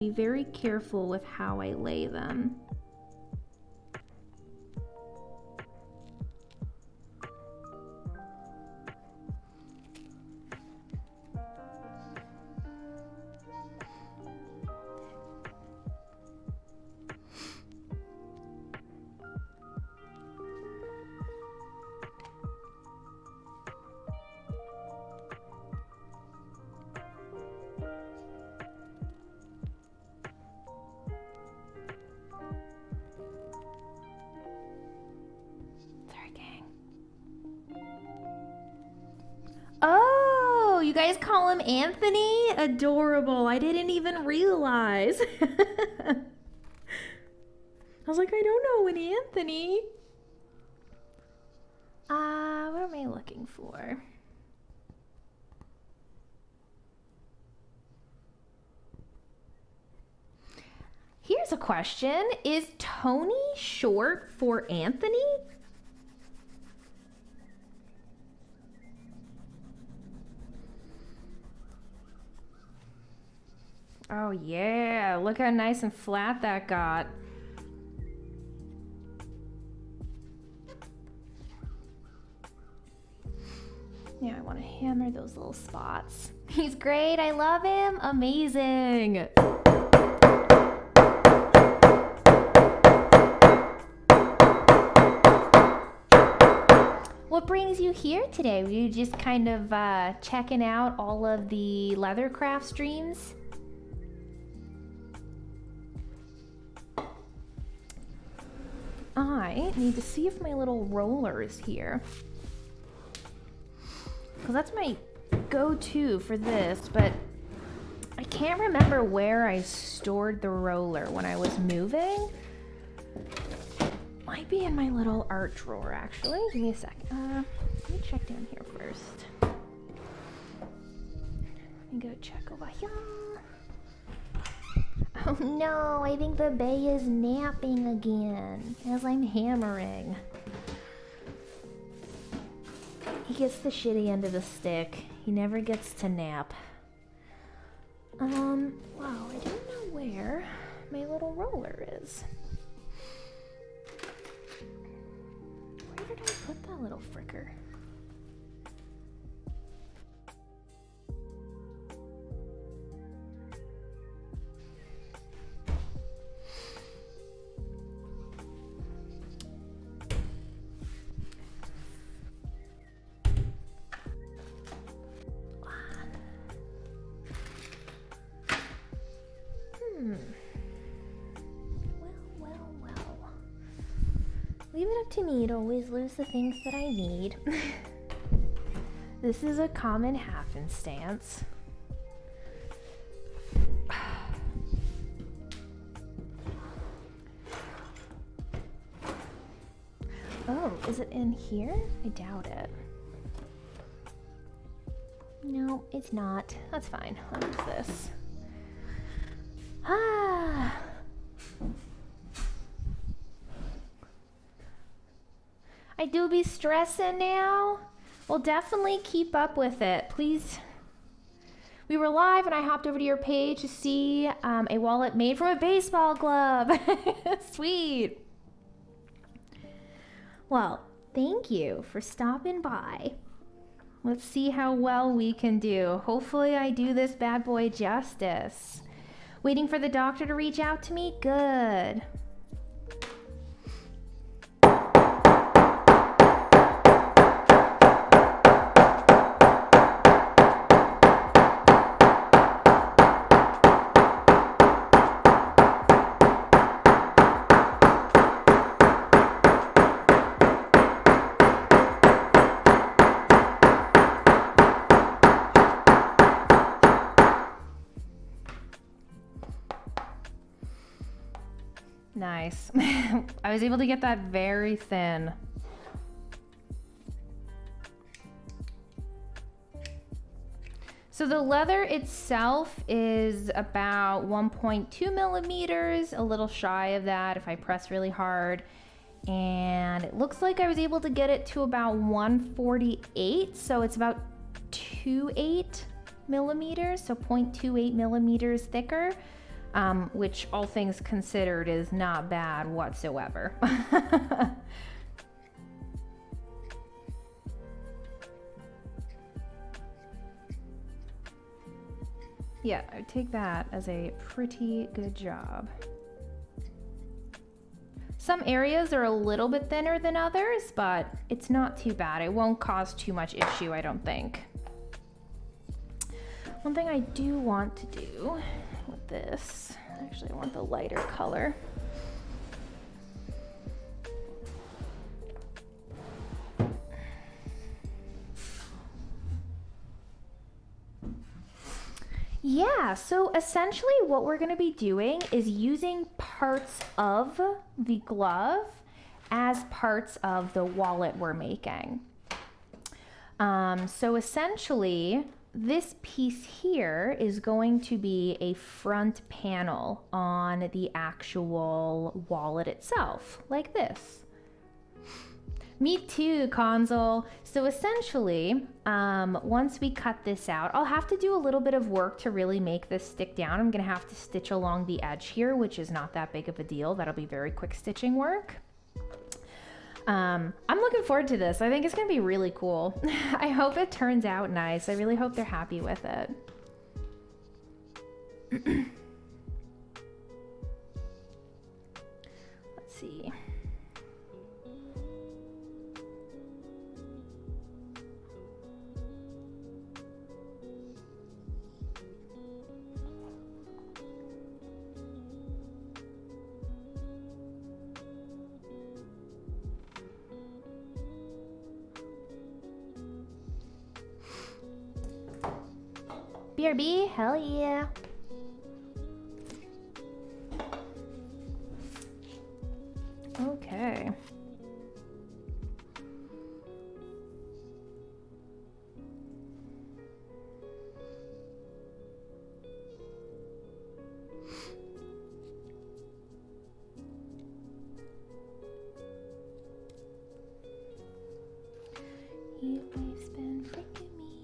Be very careful with how I lay them. Oh, you guys call him Anthony? Adorable. I didn't even realize. I was like, I don't know an Anthony. What am I looking for? Here's a question. Is Tony short for Anthony? Oh yeah, look how nice and flat that got. Yeah, I want to hammer those little spots. He's great, I love him, amazing. What brings you here today? Were you just kind of checking out all of the Leathercraft streams? I need to see if my little roller is here, because that's my go-to for this, but I can't remember where I stored the roller when I was moving. Might be in my little art drawer, actually. Give me a second. Let me check down here first. Let me go check over here. Oh no, I think the bay is napping again as I'm hammering. He gets the shitty end of the stick. He never gets to nap. Wow, I don't know where my little roller is. Where did I put that little fricker? Well. Leave it up to me to always lose the things that I need. This is a common happenstance. Oh, is it in here? I doubt it. No, it's not. That's fine. I'll use this. I do be stressing now. Well, definitely keep up with it, please. We were live and I hopped over to your page to see a wallet made from a baseball glove. Sweet. Well, thank you for stopping by. Let's see how well we can do. Hopefully I do this bad boy justice. Waiting for the doctor to reach out to me? Good. Nice. I was able to get that very thin. So the leather itself is about 1.2 millimeters, a little shy of that if I press really hard. And it looks like I was able to get it to about 148, so it's about 2.8 millimeters, so 0.28 millimeters thicker. which all things considered is not bad whatsoever. Yeah, I would take that as a pretty good job. Some areas are a little bit thinner than others, but it's not too bad. It won't cause too much issue, I don't think. One thing I do want to do with this, actually I want the lighter color. Yeah, so essentially what we're going to be doing is using parts of the glove as parts of the wallet we're making. So essentially this piece here is going to be a front panel on the actual wallet itself, like this. Me too, Console. So essentially, once we cut this out, I'll have to do a little bit of work to really make this stick down. I'm gonna have to stitch along the edge here, which is not that big of a deal. That'll be very quick stitching work. I'm looking forward to this. I think it's gonna be really cool. I hope it turns out nice. I really hope they're happy with it. Let's see. BRB, hell yeah. Okay. You've been freaking me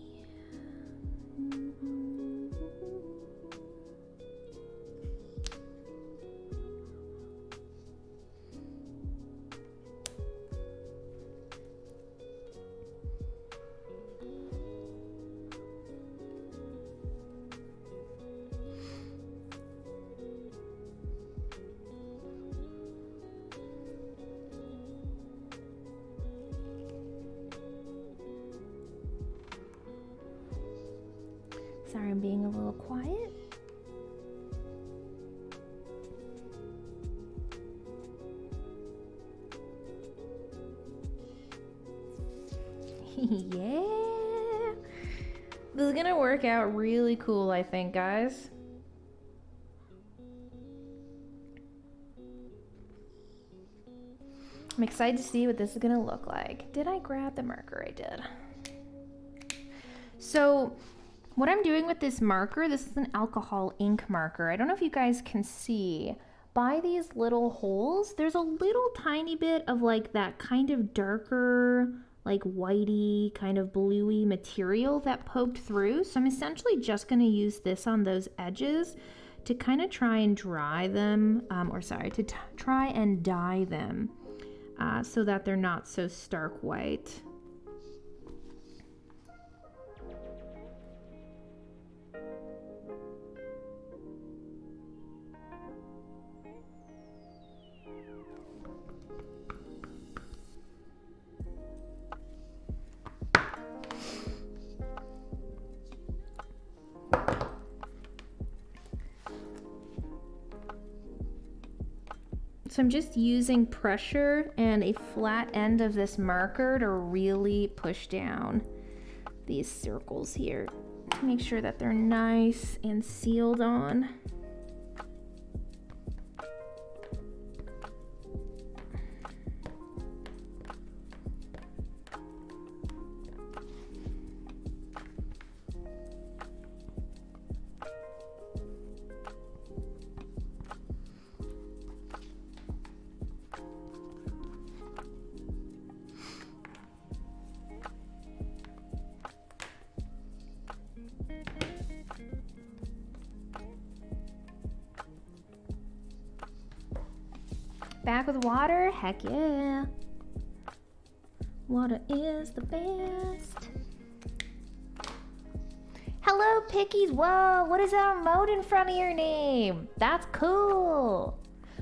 Sorry, I'm being a little quiet. Yeah. This is gonna work out really cool, I think, guys. I'm excited to see what this is gonna look like. Did I grab the marker? I did. So what I'm doing with this marker, this is an alcohol ink marker. I don't know if you guys can see, by these little holes, there's a little tiny bit of like that kind of darker, like whitey, kind of bluey material that poked through. So I'm essentially just gonna use this on those edges to kind of try and dry them, to try and dye them so that they're not so stark white. So I'm just using pressure and a flat end of this marker to really push down these circles here to make sure that they're nice and sealed on. Back with water? Heck yeah. Water is the best. Hello, Pickies. Whoa, what is that emote in front of your name? That's cool.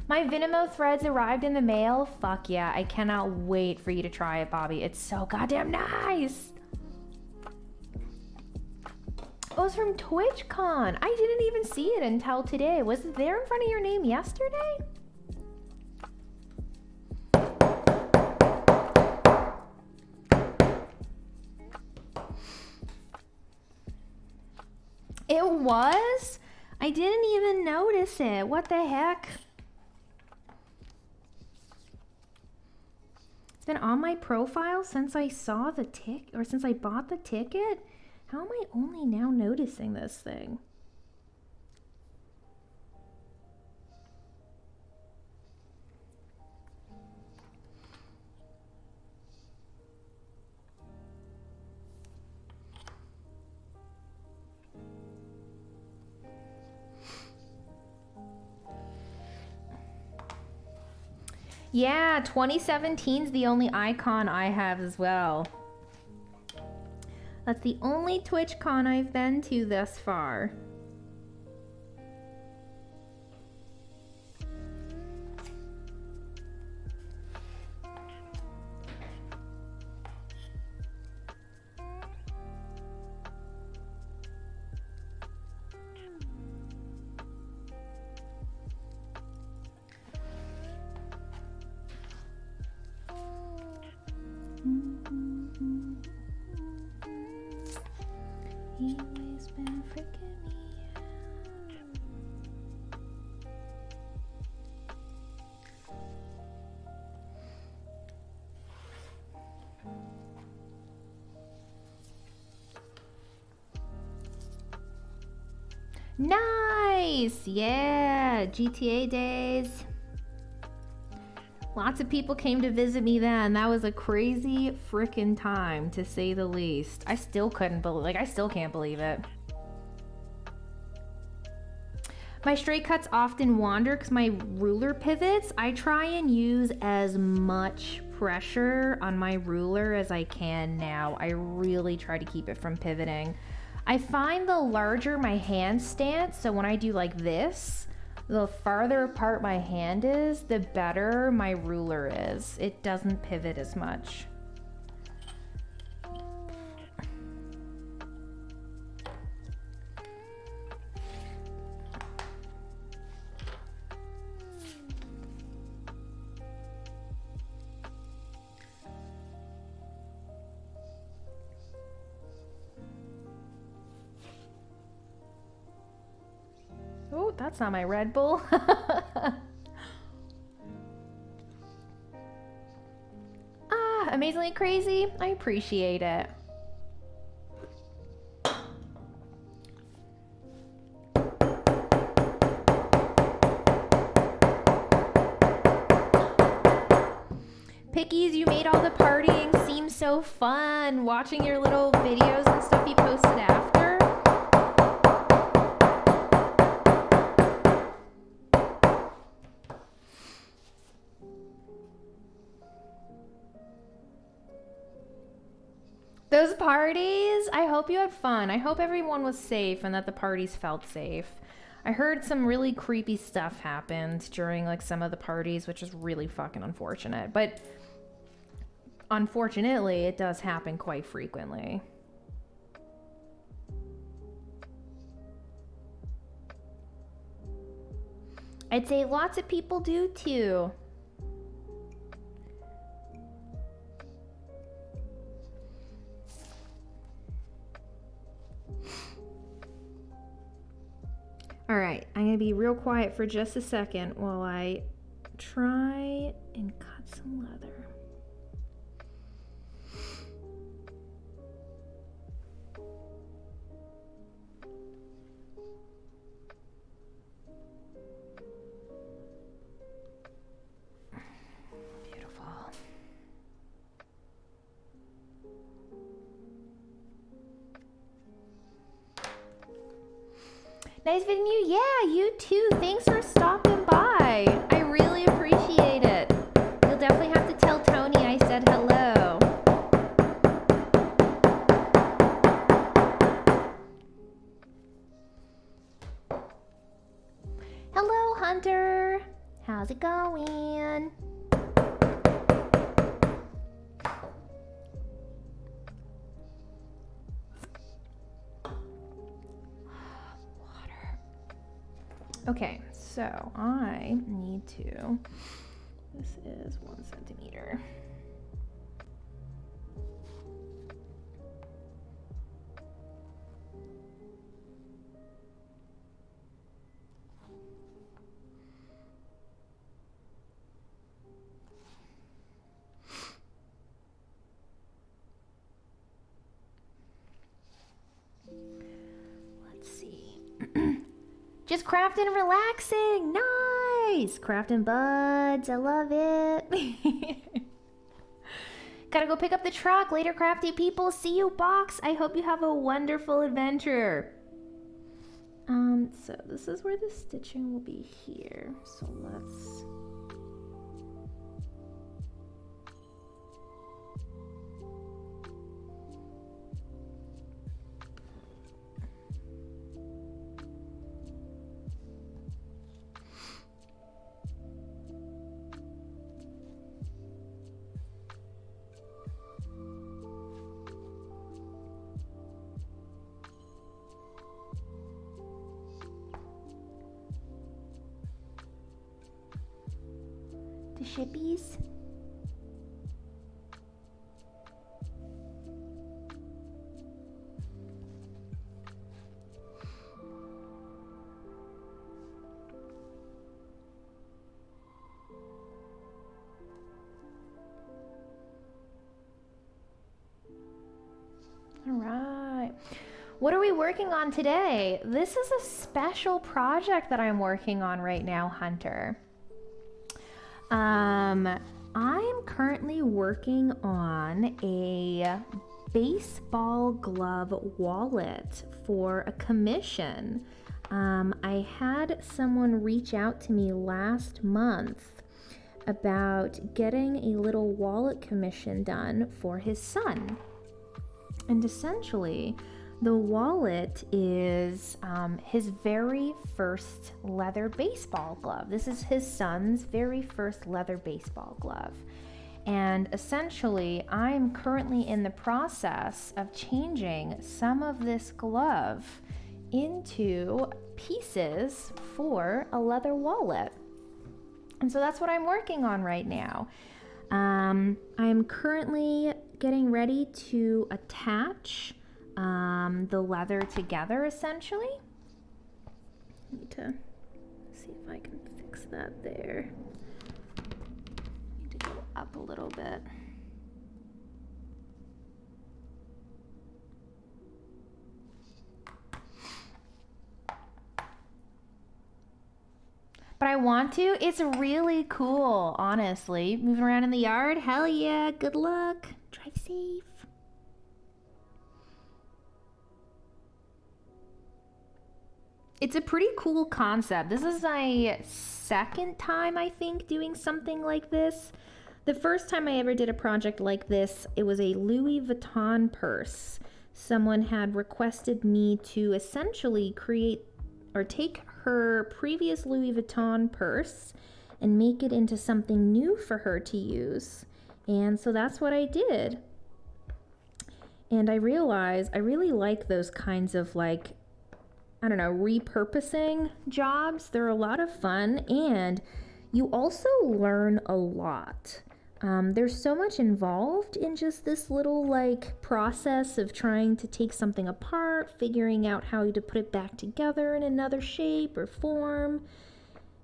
My Venmo threads arrived in the mail. Fuck yeah, I cannot wait for you to try it, Bobby. It's so goddamn nice. Oh, it's from TwitchCon. I didn't even see it until today. Was it there in front of your name yesterday? It was? I didn't even notice it. What the heck? It's been on my profile since I saw the since I bought the ticket? How am I only now noticing this thing? Yeah, 2017 is the only icon I have as well. That's the only TwitchCon I've been to thus far. He always been freaking me out. Nice! Yeah, GTA days. Lots of people came to visit me then. That was a crazy freaking time, to say the least. I still couldn't believe, I still can't believe it. My straight cuts often wander because my ruler pivots. I try and use as much pressure on my ruler as I can now. I really try to keep it from pivoting. I find the larger my hand stance, so when I do like this, the farther apart my hand is, the better my ruler is. It doesn't pivot as much. Oh, that's not my Red Bull. Amazingly crazy. I appreciate it. Pickies, you made all the partying seem so fun. Watching your little videos and stuff you posted after. Those parties, I hope you had fun. I hope everyone was safe and that the parties felt safe. I heard some really creepy stuff happened during like some of the parties, which is really fucking unfortunate. But unfortunately, it does happen quite frequently. I'd say lots of people do too. All right, I'm gonna be real quiet for just a second while I try and cut some leather. Beautiful. Nice meeting you. Yeah, you too. Thanks for stopping by. I really appreciate it. Hunter. How's it going? Water. Okay, so I need to, this is 1 centimeter. Just crafting and relaxing. Nice. Crafting buds. I love it. Gotta go pick up the truck. Later, crafty people. See you, Box. I hope you have a wonderful adventure. So this is where the stitching will be here. So let's... the shippies. All right. What are we working on today? This is a special project that I'm working on right now, Hunter. I'm currently working on a baseball glove wallet for a commission. I had someone reach out to me last month about getting a little wallet commission done for his son. And essentially, the wallet is his very first leather baseball glove. This is his son's very first leather baseball glove. And essentially, I'm currently in the process of changing some of this glove into pieces for a leather wallet. And so that's what I'm working on right now. I'm currently getting ready to attach the leather together, essentially. I need to see if I can fix that there. Need to go up a little bit. But I want to. It's really cool, honestly. Moving around in the yard, hell yeah, good luck. Drive safe. It's a pretty cool concept. This is my second time, I think, doing something like this. The first time I ever did a project like this, it was a Louis Vuitton purse. Someone had requested me to essentially create or take her previous Louis Vuitton purse and make it into something new for her to use. And so that's what I did. And I realized I really like those kinds of, like, I don't know, repurposing jobs. They're a lot of fun, and you also learn a lot. There's so much involved in just this little, like, process of trying to take something apart, figuring out how to put it back together in another shape or form.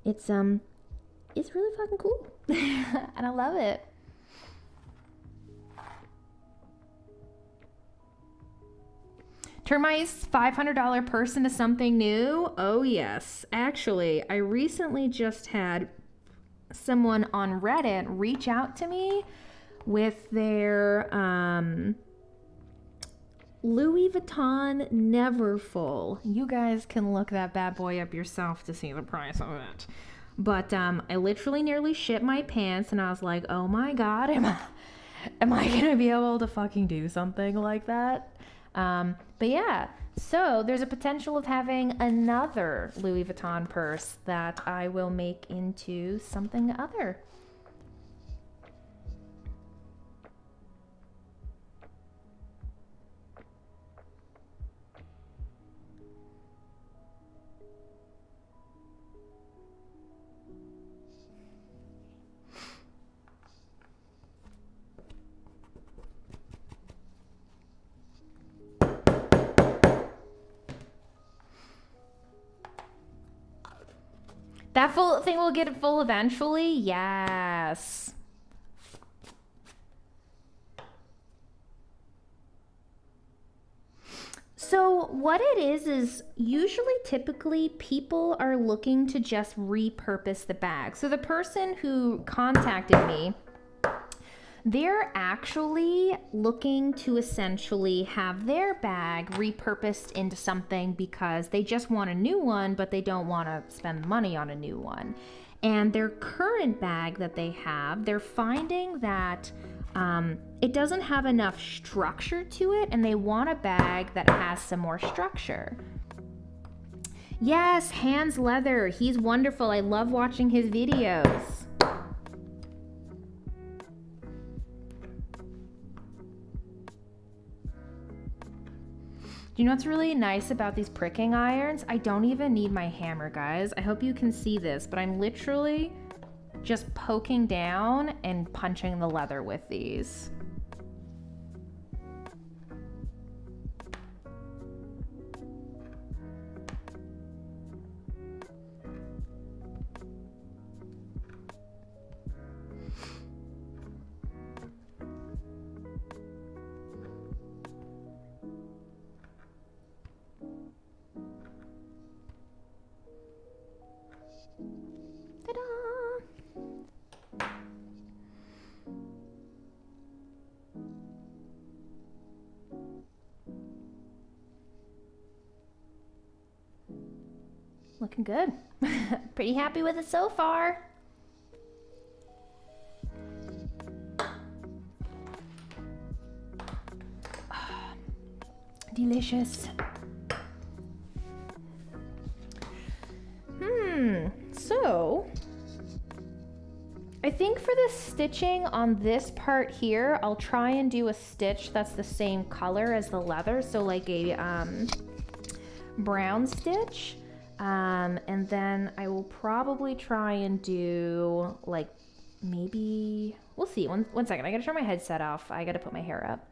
It's really fucking cool. And I love it. Turn my $500 purse into something new? Oh yes. Actually, I recently just had someone on Reddit reach out to me with their Louis Vuitton Neverfull. You guys can look that bad boy up yourself to see the price of it. But I literally nearly shit my pants, and I was like, oh my god, am I gonna be able to fucking do something like that? But yeah, so there's a potential of having another Louis Vuitton purse that I will make into something other. That full thing will get full eventually? Yes. So what it is usually typically people are looking to just repurpose the bag. So the person who contacted me, they're actually looking to essentially have their bag repurposed into something because they just want a new one, but they don't want to spend money on a new one. And their current bag that they have, they're finding that it doesn't have enough structure to it, and they want a bag that has some more structure. Yes, Hans Leather. He's wonderful. I love watching his videos. You know what's really nice about these pricking irons? I don't even need my hammer, guys. I hope you can see this, but I'm literally just poking down and punching the leather with these. Looking good. Pretty happy with it so far. Delicious. So I think for the stitching on this part here, I'll try and do a stitch that's the same color as the leather, so like a brown stitch. And then I will probably try and do like maybe, we'll see. One second, I gotta turn my headset off. I gotta put my hair up.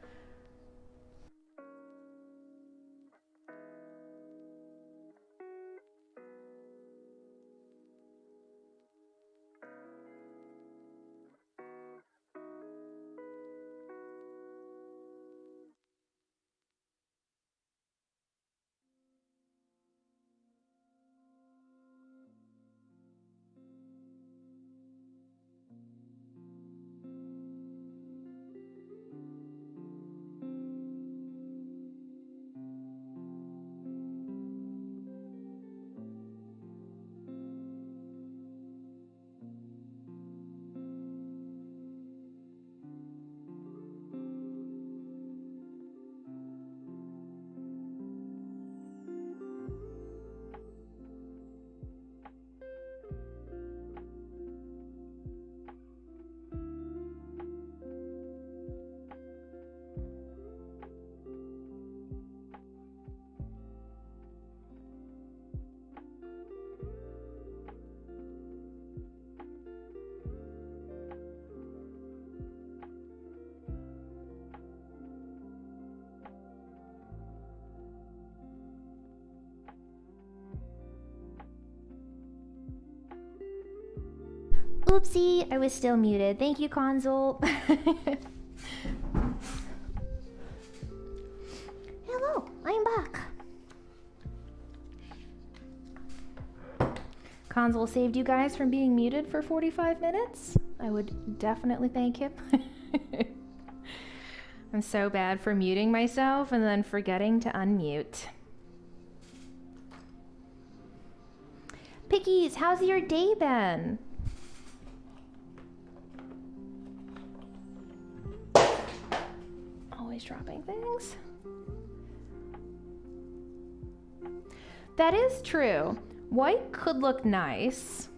Oopsie, I was still muted. Thank you, Console. Hello, I'm back. Console saved you guys from being muted for 45 minutes. I would definitely thank him. I'm so bad for muting myself and then forgetting to unmute. Pickies, how's your day been? Always dropping things. That is true. White could look nice.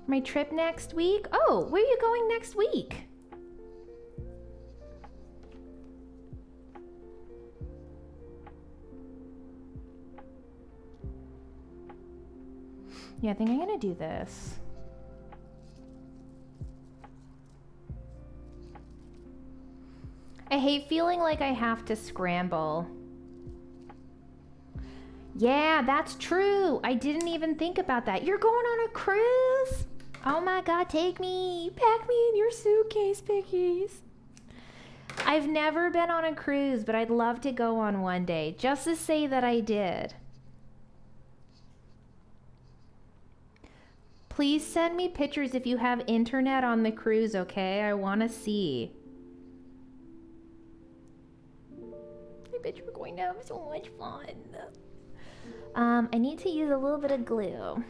My trip next week? Oh, where are you going next week? Yeah, I think I'm gonna do this. I hate feeling like I have to scramble. Yeah, that's true. I didn't even think about that. You're going on a cruise? Oh my God, take me. Pack me in your suitcase, piggies. I've never been on a cruise, but I'd love to go on one day, just to say that I did. Please send me pictures if you have internet on the cruise, okay? I want to see. I bet you're going to have so much fun. I need to use a little bit of glue.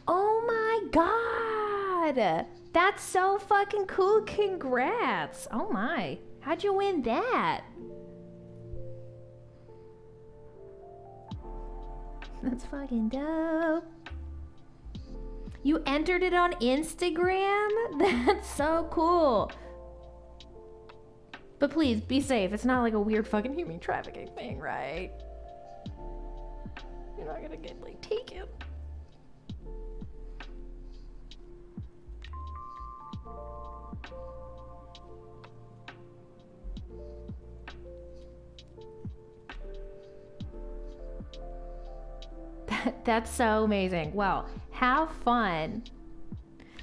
Oh my God! That's so fucking cool. Congrats. Oh my. How'd you win that? That's fucking dope. You entered it on Instagram? That's so cool. But please, be safe. It's not like a weird fucking human trafficking thing, right? You're not gonna get, like, taken. That's so amazing. Well, have fun.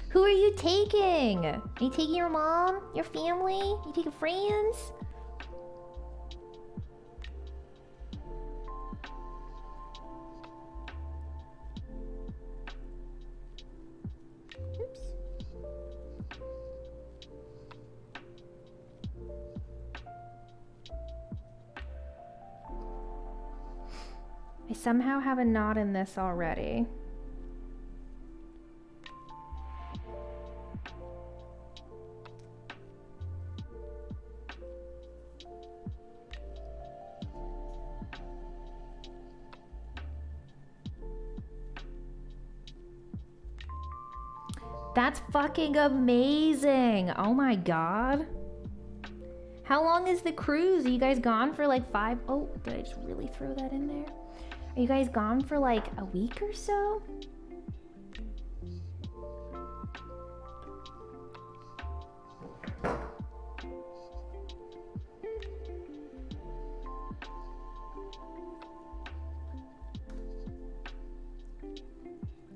Who are you taking? Are you taking your mom? Your family? Are you taking friends? Oops. I somehow have a knot in this already. That's fucking amazing. Oh my God. How long is the cruise? Are you guys gone for like 5? Oh, did I just really throw that in there? Are you guys gone for like a week or so?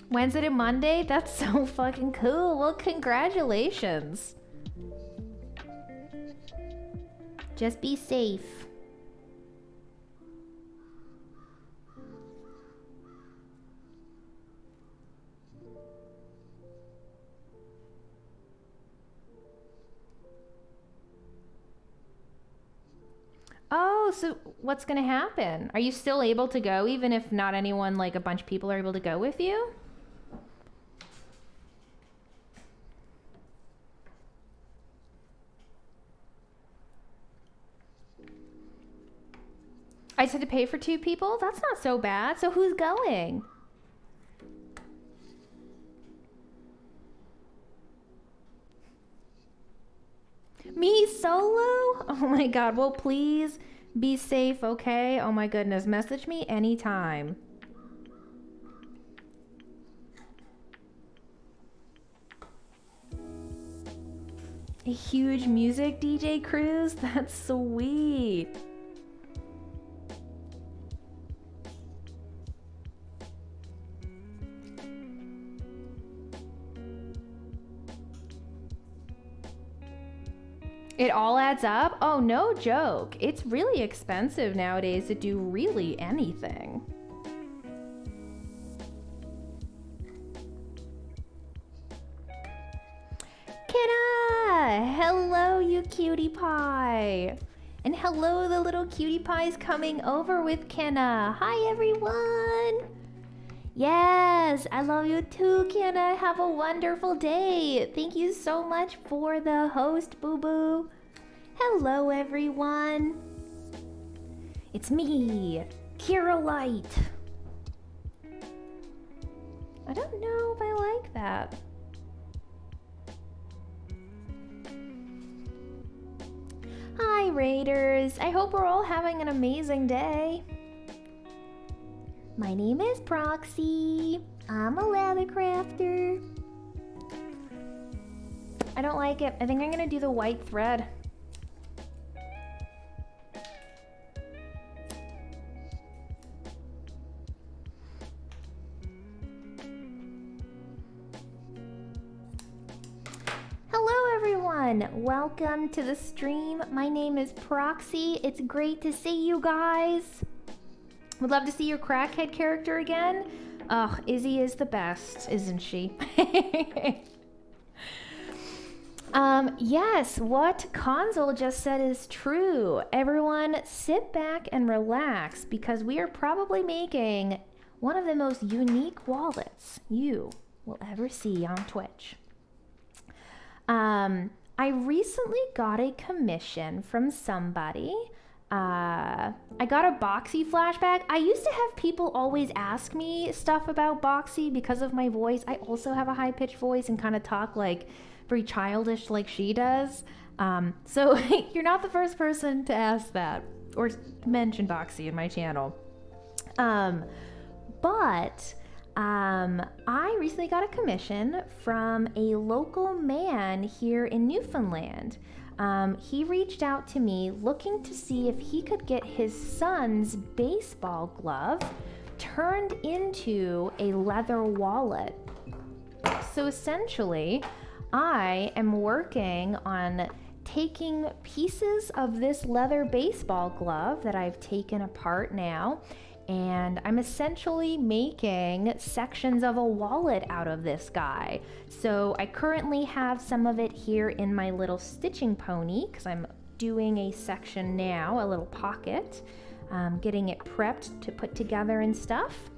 Wednesday to Monday? That's so fucking cool. Well, congratulations. Just be safe. Oh, so what's gonna happen? Are you still able to go even if not anyone, like a bunch of people are able to go with you? I just had to pay for 2 people? That's not so bad. So who's going? Me solo? Oh my God. Well, please be safe, okay? Oh my goodness. Message me anytime. A huge music DJ cruise? That's sweet. It all adds up? Oh, no joke. It's really expensive nowadays to do really anything. Kenna! Hello, you cutie pie. And hello, the little cutie pies coming over with Kenna. Hi, everyone. Yes, I love you too, Kenna. Have a wonderful day. Thank you so much for the host, Boo Boo. Hello, everyone. It's me, Kira Light. I don't know if I like that. Hi, Raiders. I hope we're all having an amazing day. My name is Proxy. I'm a leather crafter. I don't like it. I think I'm gonna do the white thread. Hello everyone, welcome to the stream. My name is Proxy. It's great to see you guys. Would love to see your crackhead character again. Ugh, Izzy is the best, isn't she? Yes, what Console just said is true. Everyone sit back and relax because we are probably making one of the most unique wallets you will ever see on Twitch. I recently got a commission from somebody. I got a Boxy flashback. I used to have people always ask me stuff about Boxy because of my voice. I also have a high-pitched voice and kind of talk like very childish like she does. So you're not the first person to ask that or mention Boxy in my channel. But I recently got a commission from a local man here in Newfoundland. He reached out to me looking to see if he could get his son's baseball glove turned into a leather wallet. So essentially, I am working on taking pieces of this leather baseball glove that I've taken apart now, and I'm essentially making sections of a wallet out of this guy. So I currently have some of it here in my little stitching pony because I'm doing a section now, a little pocket, getting it prepped to put together and stuff.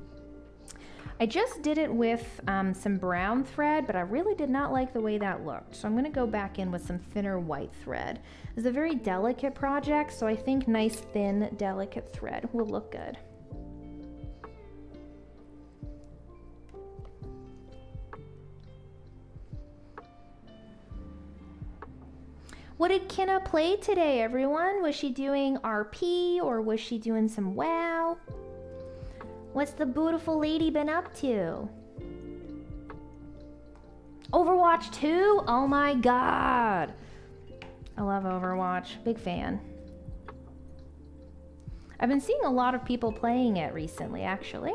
I just did it with some brown thread, but I really did not like the way that looked. So I'm going to go back in with some thinner white thread. It's a very delicate project, so I think nice, thin, delicate thread will look good. What did Kenna play today, everyone? Was she doing RP or was she doing some WoW? What's the beautiful lady been up to? Overwatch 2? Oh my god. I love Overwatch. Big fan. I've been seeing a lot of people playing it recently, actually.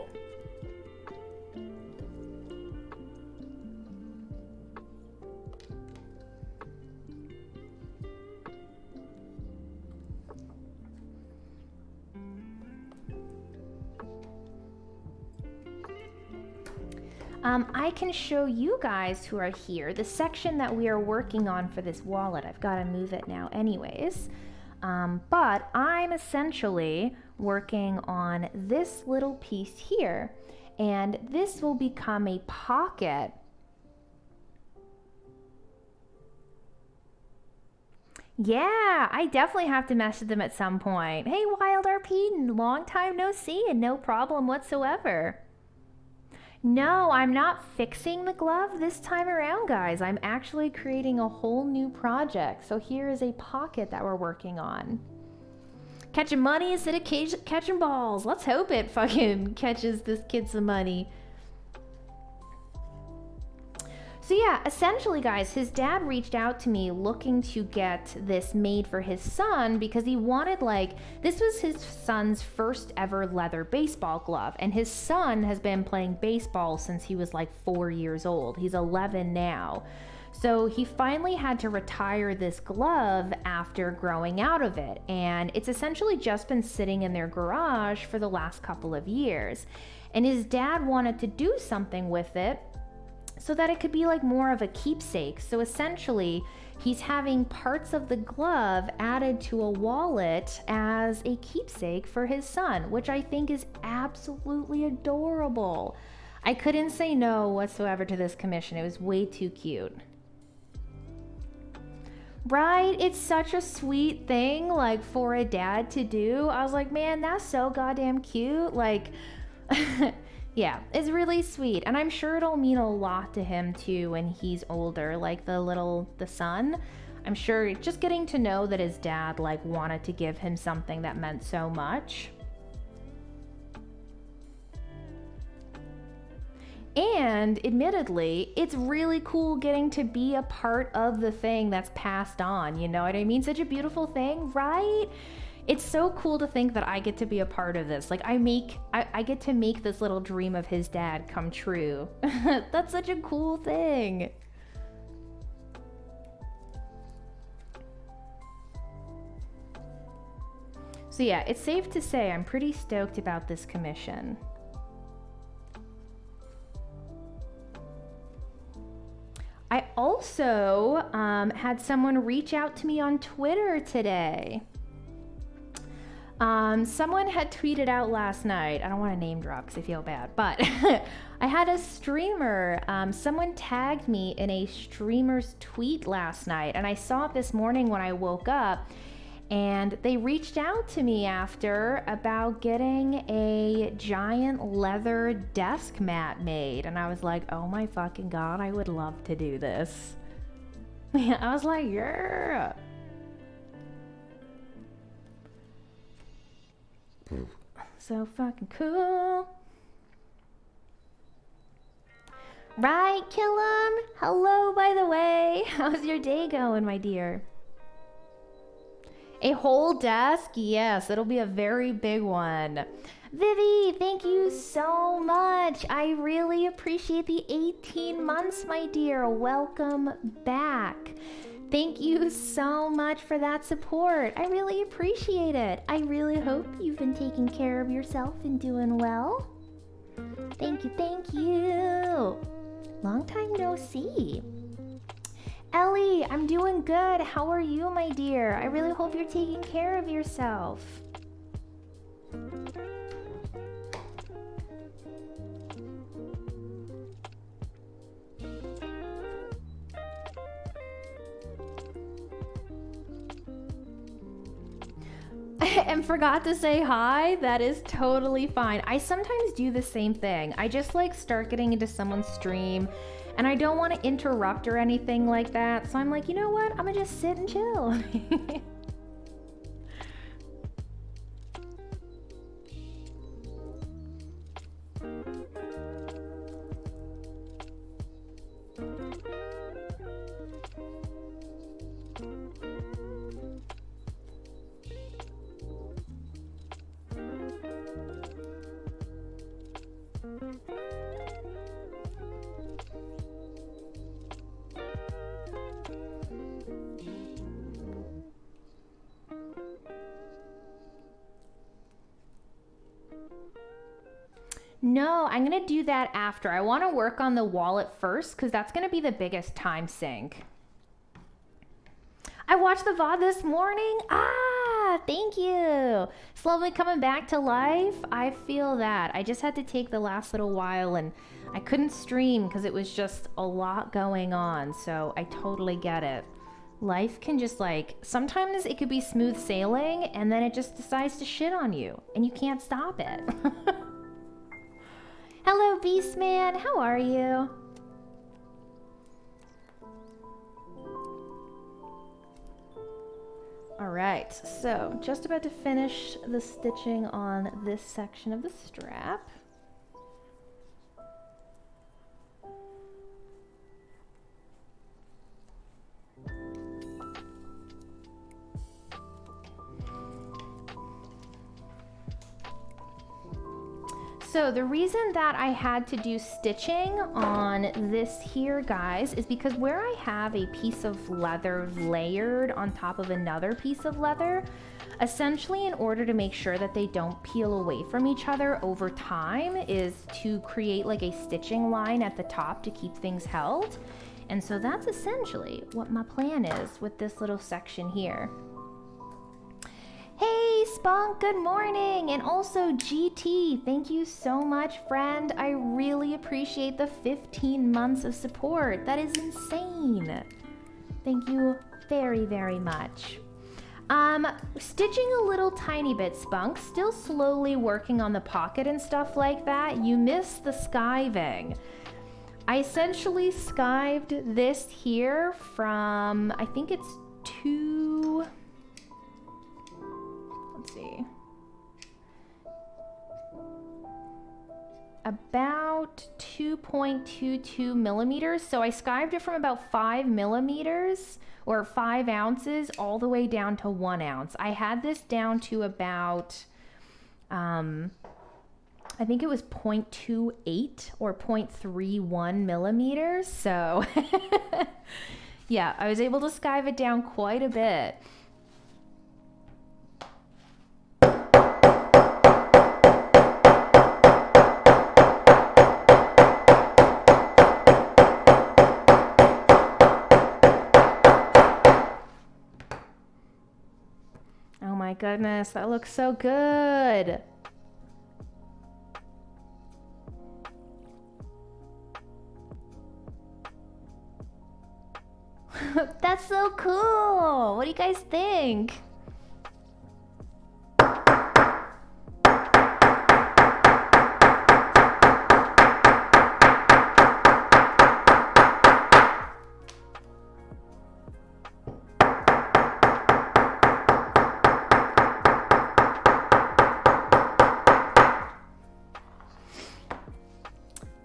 I can show you guys who are here the section that we are working on for this wallet. I've got to move it now anyways. But I'm essentially working on this little piece here, and this will become a pocket. Yeah, I definitely have to message them at some point. Hey, Wild RP, long time no see and no problem whatsoever. No, I'm not fixing the glove this time around, guys. I'm actually creating a whole new project. So here is a pocket that we're working on. Catching money instead of catching balls. Let's hope it fucking catches this kid some money. So yeah, essentially, guys, his dad reached out to me looking to get this made for his son because he wanted, like, this was his son's first ever leather baseball glove, and his son has been playing baseball since he was like 4 years old. He's 11 now. So he finally had to retire this glove after growing out of it, and it's essentially just been sitting in their garage for the last couple of years. And his dad wanted to do something with it so that it could be like more of a keepsake. So essentially, he's having parts of the glove added to a wallet as a keepsake for his son, which I think is absolutely adorable. I couldn't say no whatsoever to this commission. It was way too cute. Right? It's such a sweet thing, like, for a dad to do. I was like, man, that's so goddamn cute. Like, yeah, it's really sweet. And I'm sure it'll mean a lot to him too when he's older, like the son. I'm sure just getting to know that his dad, like, wanted to give him something that meant so much. And admittedly, it's really cool getting to be a part of the thing that's passed on, you know what I mean? Such a beautiful thing, right? It's so cool to think that I get to be a part of this. Like, I get to make this little dream of his dad come true. That's such a cool thing. So yeah, it's safe to say I'm pretty stoked about this commission. I also had someone reach out to me on Twitter today. Someone had tweeted out last night, I don't want to name drop because I feel bad, but I had a streamer, someone tagged me in a streamer's tweet last night, and I saw it this morning when I woke up, and they reached out to me after about getting a giant leather desk mat made. And I was like, oh my fucking God, I would love to do this. I was like, yeah. So fucking cool. Right, Killam? Hello, by the way. How's your day going, my dear? A whole desk? Yes, it'll be a very big one. Vivi, thank you so much. I really appreciate the 18 months, my dear. Welcome back. Thank you so much for that support. I really appreciate it. I really hope you've been taking care of yourself and doing well. Thank you, thank you. Long time no see. Ellie, I'm doing good. How are you, my dear? I really hope you're taking care of yourself. And forgot to say hi. That is totally fine. I sometimes do the same thing. I just like start getting into someone's stream and I don't want to interrupt or anything like that. So I'm like, you know what? I'm gonna just sit and chill. No, I'm gonna do that after. I want to work on the wallet first because that's gonna be the biggest time sink. I watched the VOD this morning. Thank you. Slowly coming back to life. I feel that. I just had to take the last little while and I couldn't stream because it was just a lot going on. So I totally get it. Life can just like, sometimes it could be smooth sailing and then it just decides to shit on you and you can't stop it. Hello, Beastman. How are you? All right, so just about to finish the stitching on this section of the strap. So the reason that I had to do stitching on this here, guys, is because where I have a piece of leather layered on top of another piece of leather, essentially in order to make sure that they don't peel away from each other over time is to create like a stitching line at the top to keep things held. And so that's essentially what my plan is with this little section here. Hey Spunk, good morning. And also GT, thank you so much, friend. I really appreciate the 15 months of support. That is insane. Thank you very, very much. Stitching a little tiny bit, Spunk. Still slowly working on the pocket and stuff like that. You missed the skiving. I essentially skived this here from, I think it's about 2.22 millimeters. So I skived it from about 5 millimeters or 5 ounces all the way down to 1 ounce. I had this down to about, I think it was 0.28 or 0.31 millimeters. So yeah, I was able to skive it down quite a bit. Oh my goodness, that looks so good. That's so cool. What do you guys think?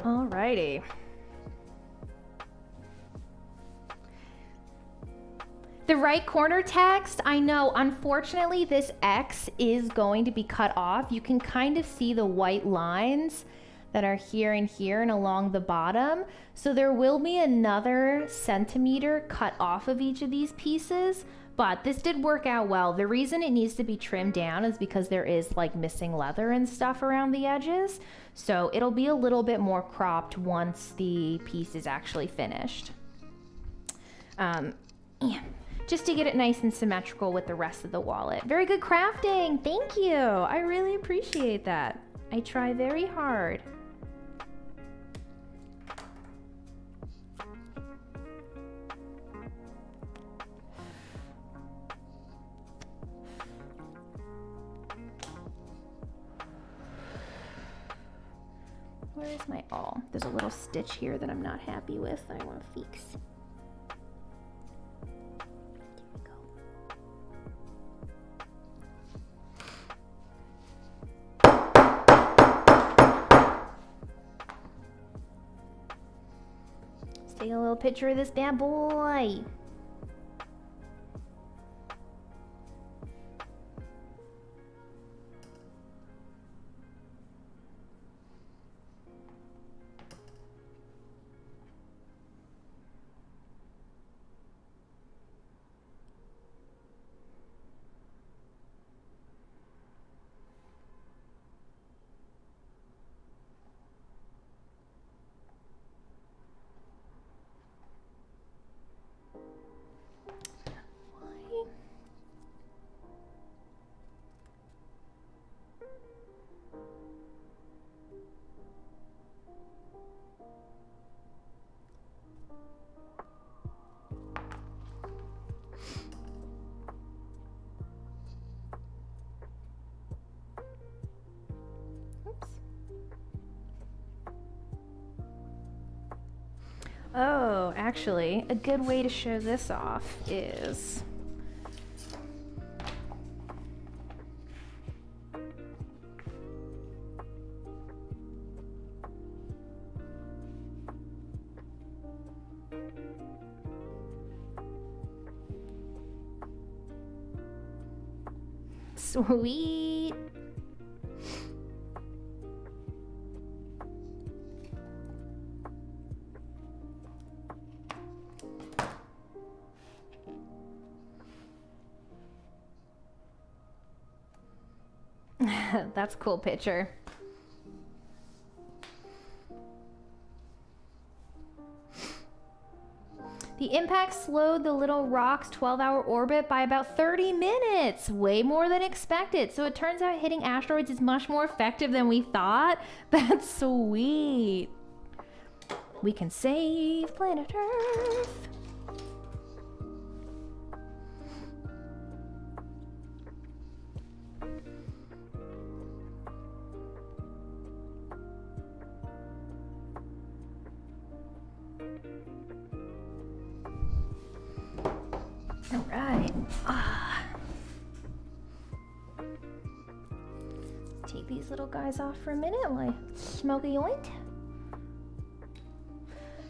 Alrighty. The right corner text, I know, unfortunately this X is going to be cut off. You can kind of see the white lines that are here and along the bottom. So there will be another centimeter cut off of each of these pieces, but this did work out well. The reason it needs to be trimmed down is because there is like missing leather and stuff around the edges. So it'll be a little bit more cropped once the piece is actually finished. Yeah. Just to get it nice and symmetrical with the rest of the wallet. Very good crafting. Thank you. I really appreciate that. I try very hard. Where is my awl? There's a little stitch here that I'm not happy with. I want to fix. Take a little picture of this bad boy. Oh, actually, a good way to show this off is sweet. That's a cool picture. The impact slowed the little rock's 12-hour orbit by about 30 minutes, way more than expected. So it turns out hitting asteroids is much more effective than we thought. That's sweet. We can save planet Earth. All right. Take these little guys off for a minute while I smoke a joint.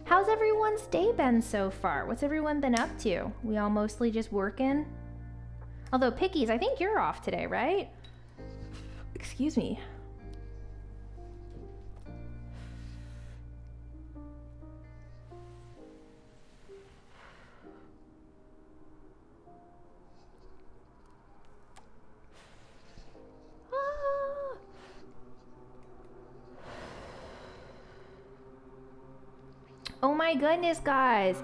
How's everyone's day been so far? What's everyone been up to? We all mostly just working? Although Pickies, I think you're off today, right? Excuse me. Oh my goodness, guys.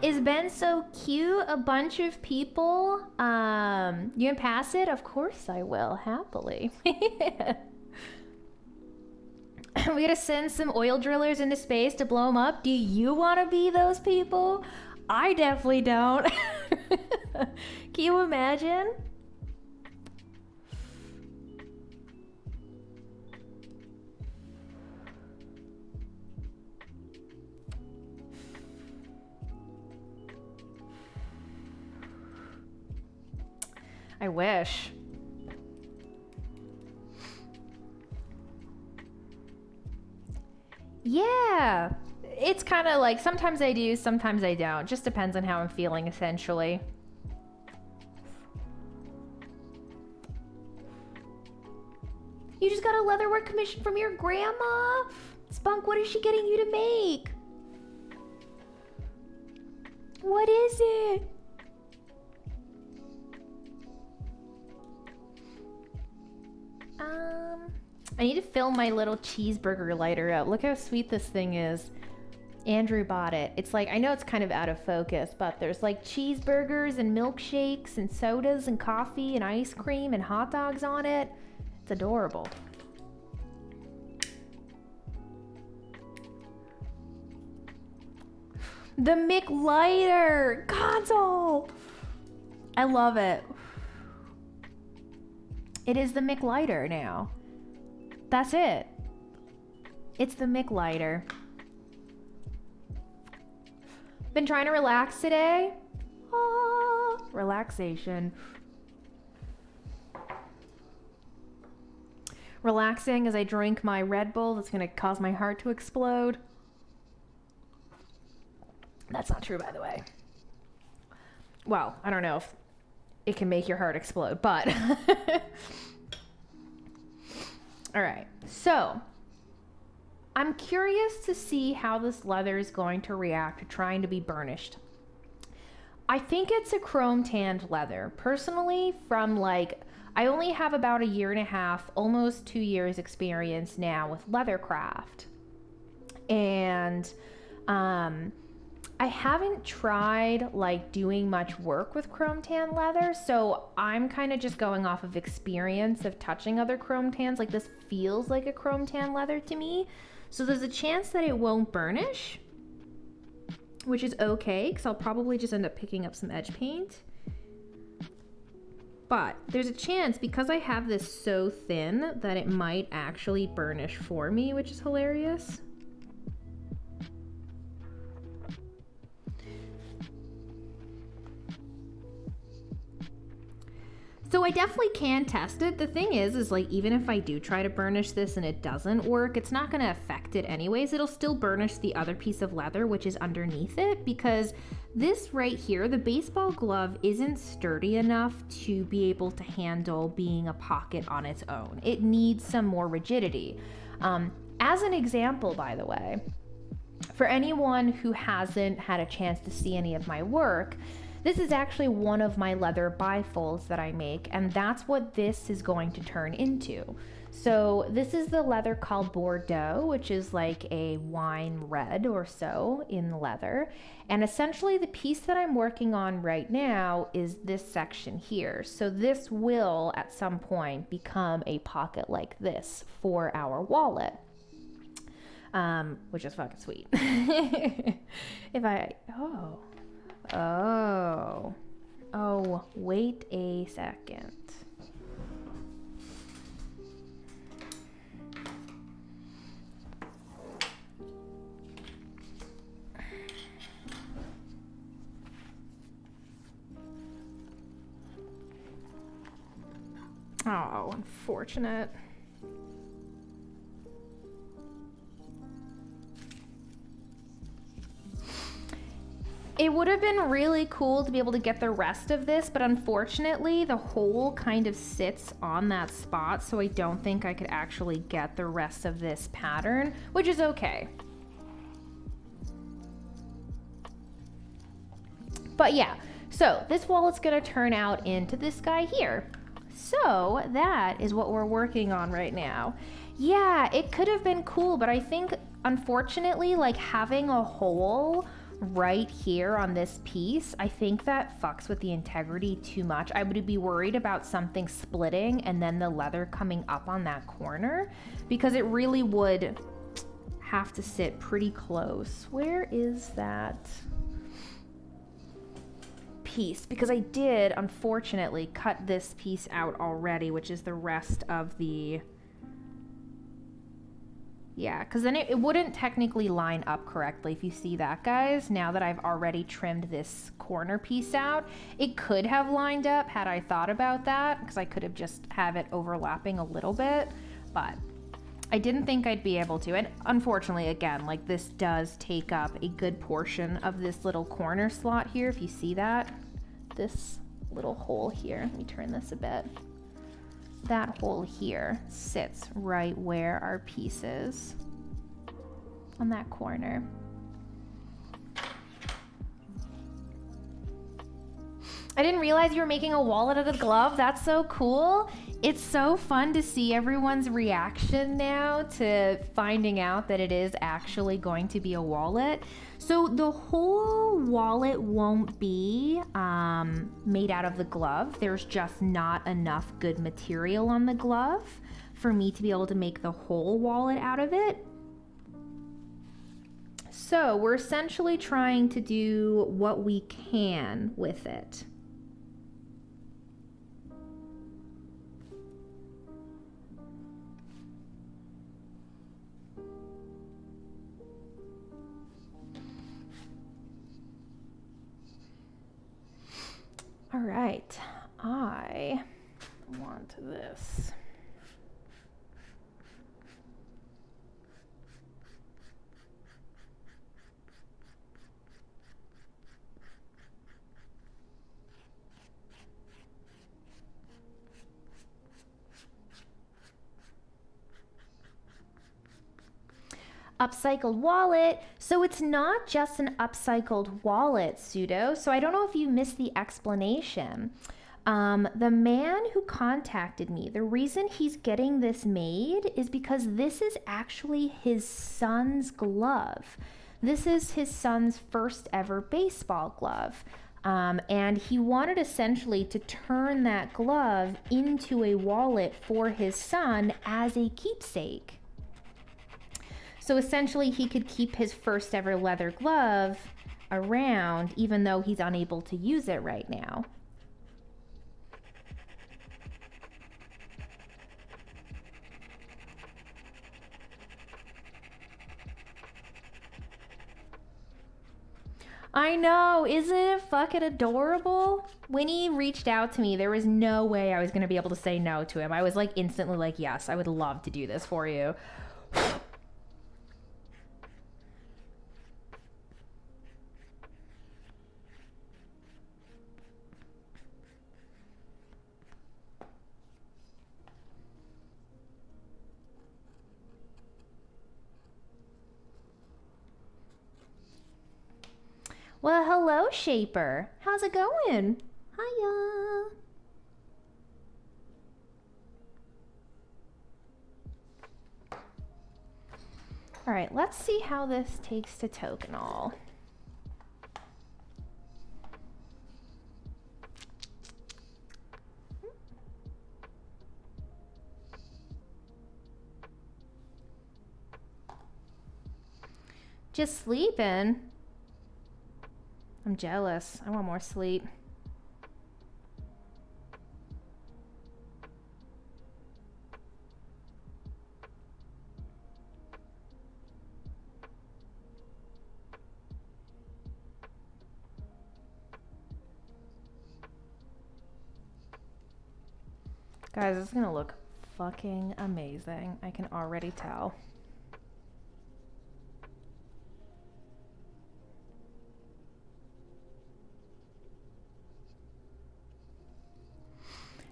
Is Ben so cute? A bunch of people. You can pass it? Of course I will, happily. We gotta send some oil drillers into space to blow them up. Do you want to be those people? I definitely don't. Can you imagine? I wish. Yeah. It's kind of like sometimes I do, sometimes I don't. Just depends on how I'm feeling, essentially. You just got a leatherwork commission from your grandma? Spunk, what is she getting you to make? What is it? I need to fill my little cheeseburger lighter up. Look how sweet this thing is. Andrew bought it. It's like, I know it's kind of out of focus, but there's like cheeseburgers and milkshakes and sodas and coffee and ice cream and hot dogs on it. It's adorable. The McLighter console. I love it. It is the McLighter now. That's it. It's the McLighter. Been trying to relax today. Relaxation. Relaxing as I drink my Red Bull that's gonna cause my heart to explode. That's not true, by the way. Well, I don't know if it can make your heart explode, but all right. So I'm curious to see how this leather is going to react to trying to be burnished. I think it's a chrome tanned leather. Personally, from like, I only have about 1.5 years, almost 2 years experience now with leathercraft. And I haven't tried like doing much work with chrome tan leather, so I'm kind of just going off of experience of touching other chrome tans. Like this feels like a chrome tan leather to me. So there's a chance that it won't burnish, which is okay, because I'll probably just end up picking up some edge paint. But there's a chance, because I have this so thin, that it might actually burnish for me, which is hilarious. So I definitely can test it. The thing is like, even if I do try to burnish this and it doesn't work, it's not gonna affect it anyways. It'll still burnish the other piece of leather, which is underneath it, because this right here, the baseball glove, isn't sturdy enough to be able to handle being a pocket on its own. It needs some more rigidity. As an example, by the way, for anyone who hasn't had a chance to see any of my work, this is actually one of my leather bifolds that I make, and that's what this is going to turn into. So this is the leather called Bordeaux, which is like a wine red or so in leather. And essentially the piece that I'm working on right now is this section here. So this will at some point become a pocket like this for our wallet. Which is fucking sweet. Oh, wait a second. Oh, unfortunate. It would have been really cool to be able to get the rest of this, but unfortunately the hole kind of sits on that spot, so I don't think I could actually get the rest of this pattern, which is okay. But yeah, so this wallet's gonna turn out into this guy here. So that is what we're working on right now. Yeah, it could have been cool, but I think unfortunately, like having a hole right here on this piece, I think that fucks with the integrity too much. I would be worried about something splitting and then the leather coming up on that corner, because it really would have to sit pretty close. Where is that piece? Because I did unfortunately cut this piece out already, which is the rest of the... Yeah, because then it wouldn't technically line up correctly if you see that, guys. Now that I've already trimmed this corner piece out, it could have lined up had I thought about that, because I could have just have it overlapping a little bit, but I didn't think I'd be able to. And unfortunately, again, like this does take up a good portion of this little corner slot here. If you see that, this little hole here, let me turn this a bit. That hole here sits right where our piece is on that corner. I didn't realize you were making a wallet out of a glove. That's so cool. It's so fun to see everyone's reaction now to finding out that it is actually going to be a wallet. So the whole wallet won't be made out of the glove. There's just not enough good material on the glove for me to be able to make the whole wallet out of it. So we're essentially trying to do what we can with it. All right, I want this. Upcycled wallet. So it's not just an upcycled wallet, Pseudo. So I don't know if you missed the explanation. The man who contacted me, the reason he's getting this made is because this is actually his son's glove. This is his son's first ever baseball glove. And he wanted essentially to turn that glove into a wallet for his son as a keepsake. So essentially he could keep his first ever leather glove around even though he's unable to use it right now. I know, isn't it fucking adorable? When he reached out to me, there was no way I was gonna be able to say no to him. I was like instantly like, yes, I would love to do this for you. Well, hello, Shaper. How's it going? Hiya. right, let's see how this takes to Tokenol. Just sleeping. I'm jealous. I want more sleep. Guys, this is gonna look fucking amazing. I can already tell.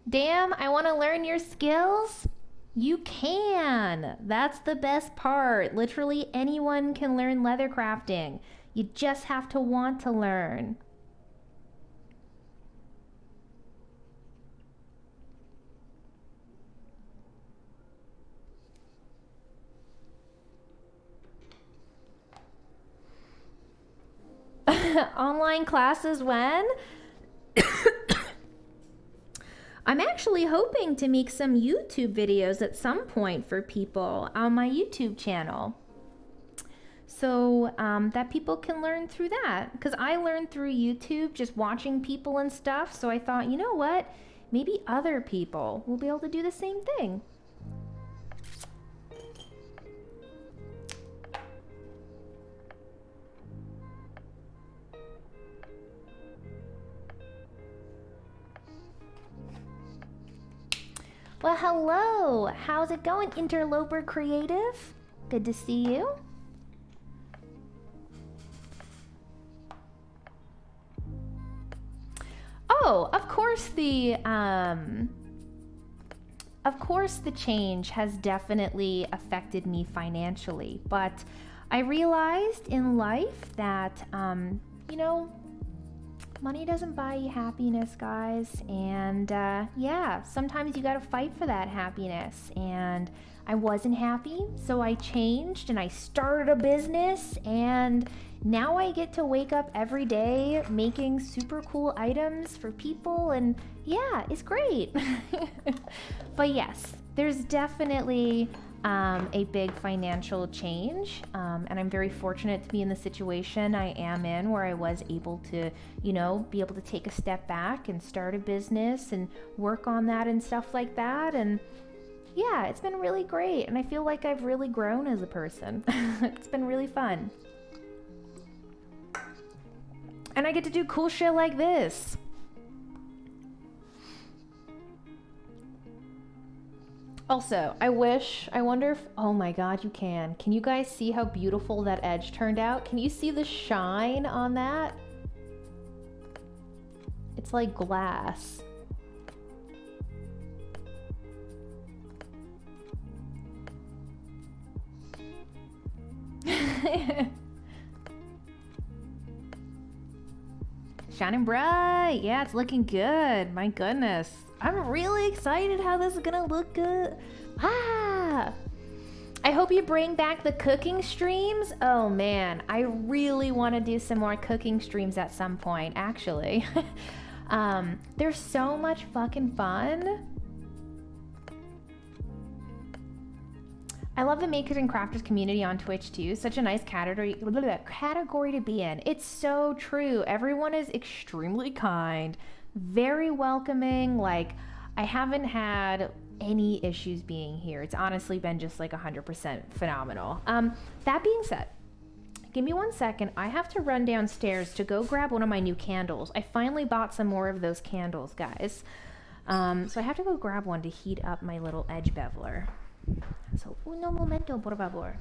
Damn, I want to learn your skills. You can. That's the best part. Literally anyone can learn leather crafting. You just have to want to learn. Online classes when? I'm actually hoping to make some YouTube videos at some point for people on my YouTube channel. So that people can learn through that. Because I learned through YouTube just watching people and stuff. So I thought, you know what? Maybe other people will be able to do the same thing. Well, hello. How's it going, Interloper Creative? Good to see you. Oh, of course the change has definitely affected me financially, but I realized in life that, you know, money doesn't buy you happiness, guys. And yeah, sometimes you gotta fight for that happiness. And I wasn't happy, so I changed and I started a business. And now I get to wake up every day making super cool items for people. And yeah, it's great. But yes, there's definitely a big financial change, and I'm very fortunate to be in the situation I am in, where I was able to, you know, be able to take a step back and start a business and work on that and stuff like that. And yeah, it's been really great, and I feel like I've really grown as a person. It's been really fun, and I get to do cool shit like this. Also, I wonder if, oh my god, you can. Can you guys see how beautiful that edge turned out? Can you see the shine on that? It's like glass. Shining bright. Yeah, it's looking good. My goodness. I'm really excited how this is gonna look good. Ah! I hope you bring back the cooking streams. Oh man, I really want to do some more cooking streams at some point, actually. They're so much fucking fun. I love the makers and crafters community on Twitch too. Such a nice category to be in. It's so true. Everyone is extremely kind, very welcoming. Like, I haven't had any issues being here. It's honestly been just like 100% phenomenal. That being said, give me 1 second. I have to run downstairs to go grab one of my new candles. I finally bought some more of those candles, guys. So I have to go grab one to heat up my little edge beveler. So, uno momento, por favor.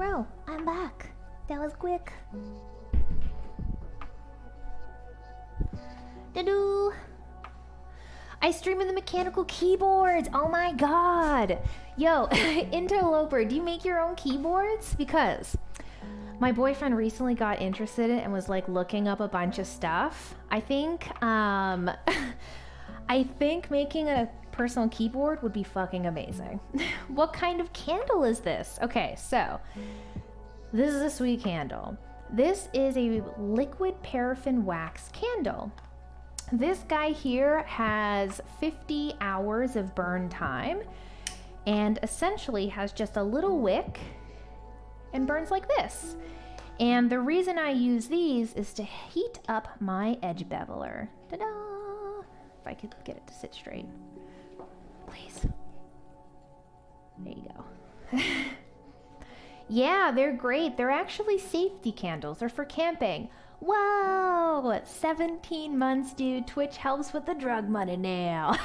row. I'm back. That was quick. Da-doo. I stream in the mechanical keyboards. Oh my god. Yo, Interloper, do you make your own keyboards? Because my boyfriend recently got interested in it and was like looking up a bunch of stuff. I think making a personal keyboard would be fucking amazing. What kind of candle is this? Okay, so this is a sweet candle. This is a liquid paraffin wax candle. This guy here has 50 hours of burn time and essentially has just a little wick and burns like this. And the reason I use these is to heat up my edge beveler. Ta-da! If I could get it to sit straight. Please. There you go. Yeah, they're great. They're actually safety candles. They're for camping. Whoa! 17 months, dude. Twitch helps with the drug money now.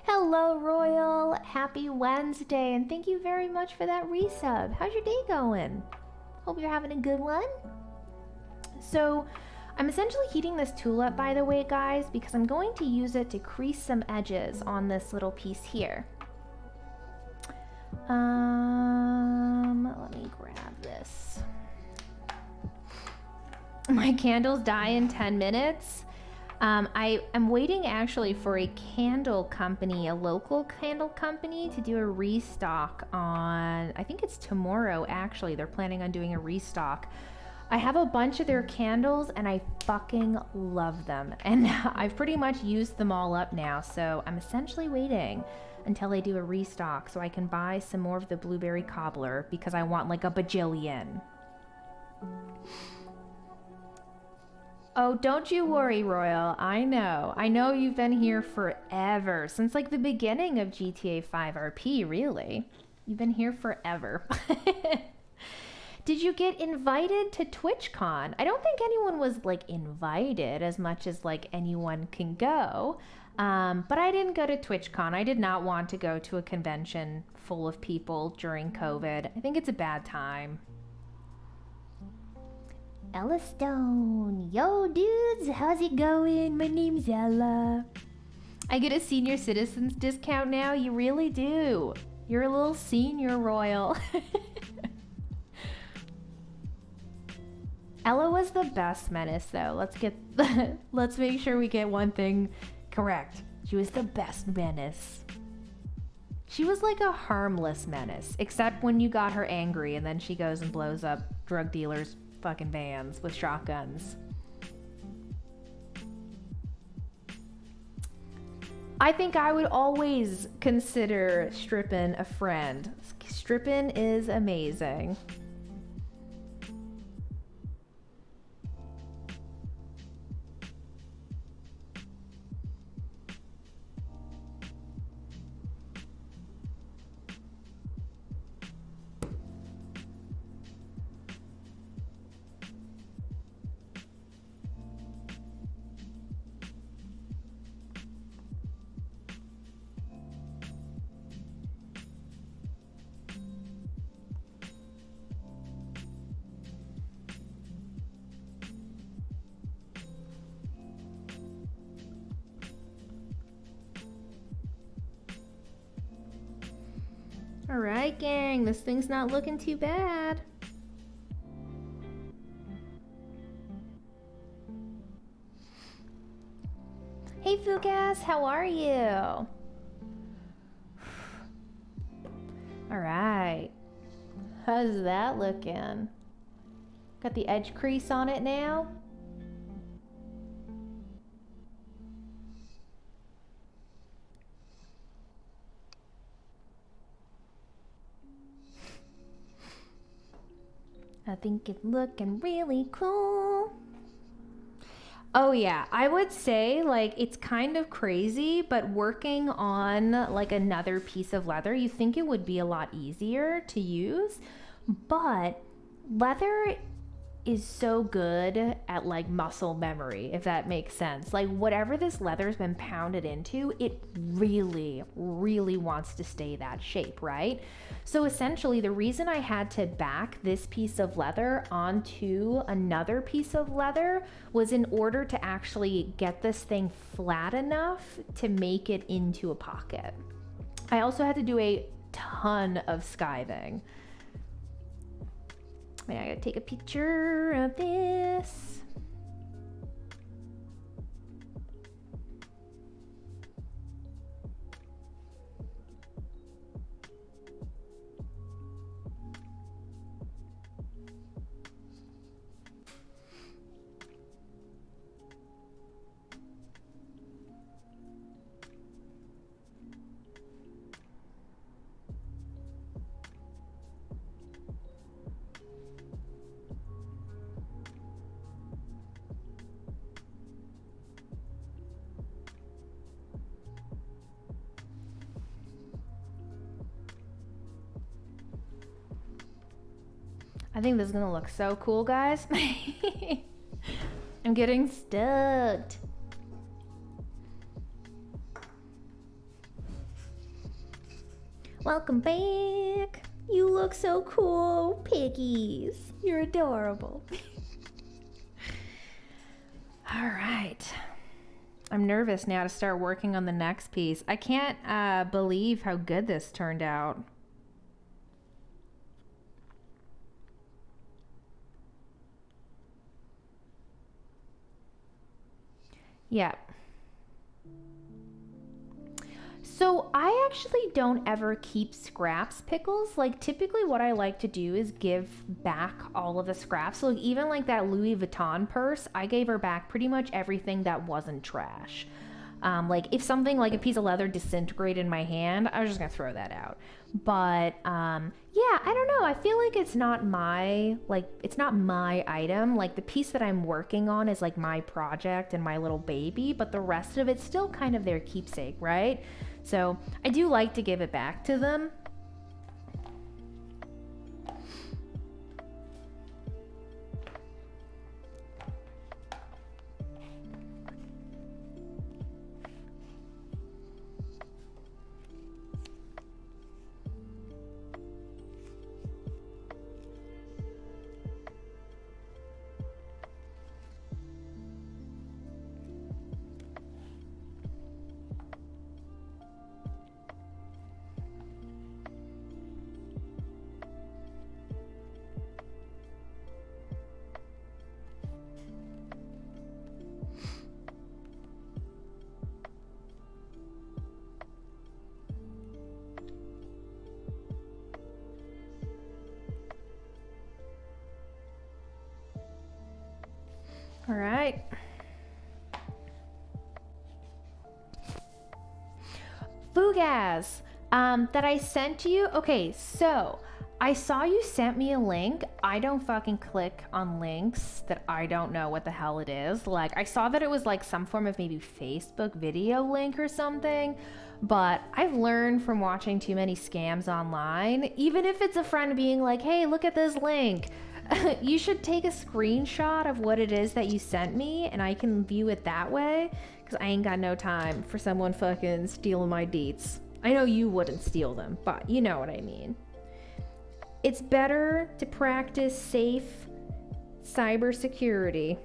Hello, Royal. Happy Wednesday, and thank you very much for that resub. How's your day going? Hope you're having a good one. So, I'm essentially heating this tool up, by the way, guys, because I'm going to use it to crease some edges on this little piece here. Let me grab this. My candles die in 10 minutes. I am waiting actually for a candle company, a local candle company, to do a restock on, I think it's tomorrow actually. They're planning on doing a restock. I have a bunch of their candles and I fucking love them. And I've pretty much used them all up now. So I'm essentially waiting until they do a restock so I can buy some more of the blueberry cobbler because I want like a bajillion. Oh, don't you worry, Royal. I know you've been here forever. Since like the beginning of GTA 5 RP, really. You've been here forever. Did you get invited to TwitchCon? I don't think anyone was like invited as much as like anyone can go. But I didn't go to TwitchCon. I did not want to go to a convention full of people during COVID. I think it's a bad time. Ella Stone. Yo, dudes, how's it going? My name's Ella. I get a senior citizens discount now? You really do. You're a little senior, Royal. Ella was the best menace, though. Let's make sure we get one thing correct. She was the best menace. She was like a harmless menace, except when you got her angry and then she goes and blows up drug dealers' fucking vans with shotguns. I think I would always consider Strippin a friend. Strippin is amazing. Alright, gang, this thing's not looking too bad. Hey, Fugas, how are you? Alright. How's that looking? Got the edge crease on it now? I think it's looking really cool. Oh yeah, I would say like it's kind of crazy, but working on like another piece of leather, you think it would be a lot easier to use, but leather is so good at like muscle memory, if that makes sense. Like whatever this leather's been pounded into, it really, really wants to stay that shape, right? So essentially the reason I had to back this piece of leather onto another piece of leather was in order to actually get this thing flat enough to make it into a pocket. I also had to do a ton of skiving. I gotta take a picture of this. I think this is gonna look so cool, guys. I'm getting stoked. Welcome back. You look so cool, piggies. You're adorable. All right. I'm nervous now to start working on the next piece. I can't believe how good this turned out. Yeah. So I actually don't ever keep scraps pickles. Like typically what I like to do is give back all of the scraps. So like, even like that Louis Vuitton purse, I gave her back pretty much everything that wasn't trash. Like if something like a piece of leather disintegrated in my hand, I was just gonna throw that out. But yeah, I don't know. I feel like it's not my item. Like the piece that I'm working on is like my project and my little baby, but the rest of it's still kind of their keepsake, right? So I do like to give it back to them. All right. Fugaz, that I sent you. Okay, so I saw you sent me a link. I don't fucking click on links that I don't know what the hell it is. Like I saw that it was like some form of maybe Facebook video link or something, but I've learned from watching too many scams online, even if it's a friend being like, hey, look at this link. You should take a screenshot of what it is that you sent me and I can view it that way, because I ain't got no time for someone fucking stealing my deets. I know you wouldn't steal them, but you know what I mean. It's better to practice safe cybersecurity.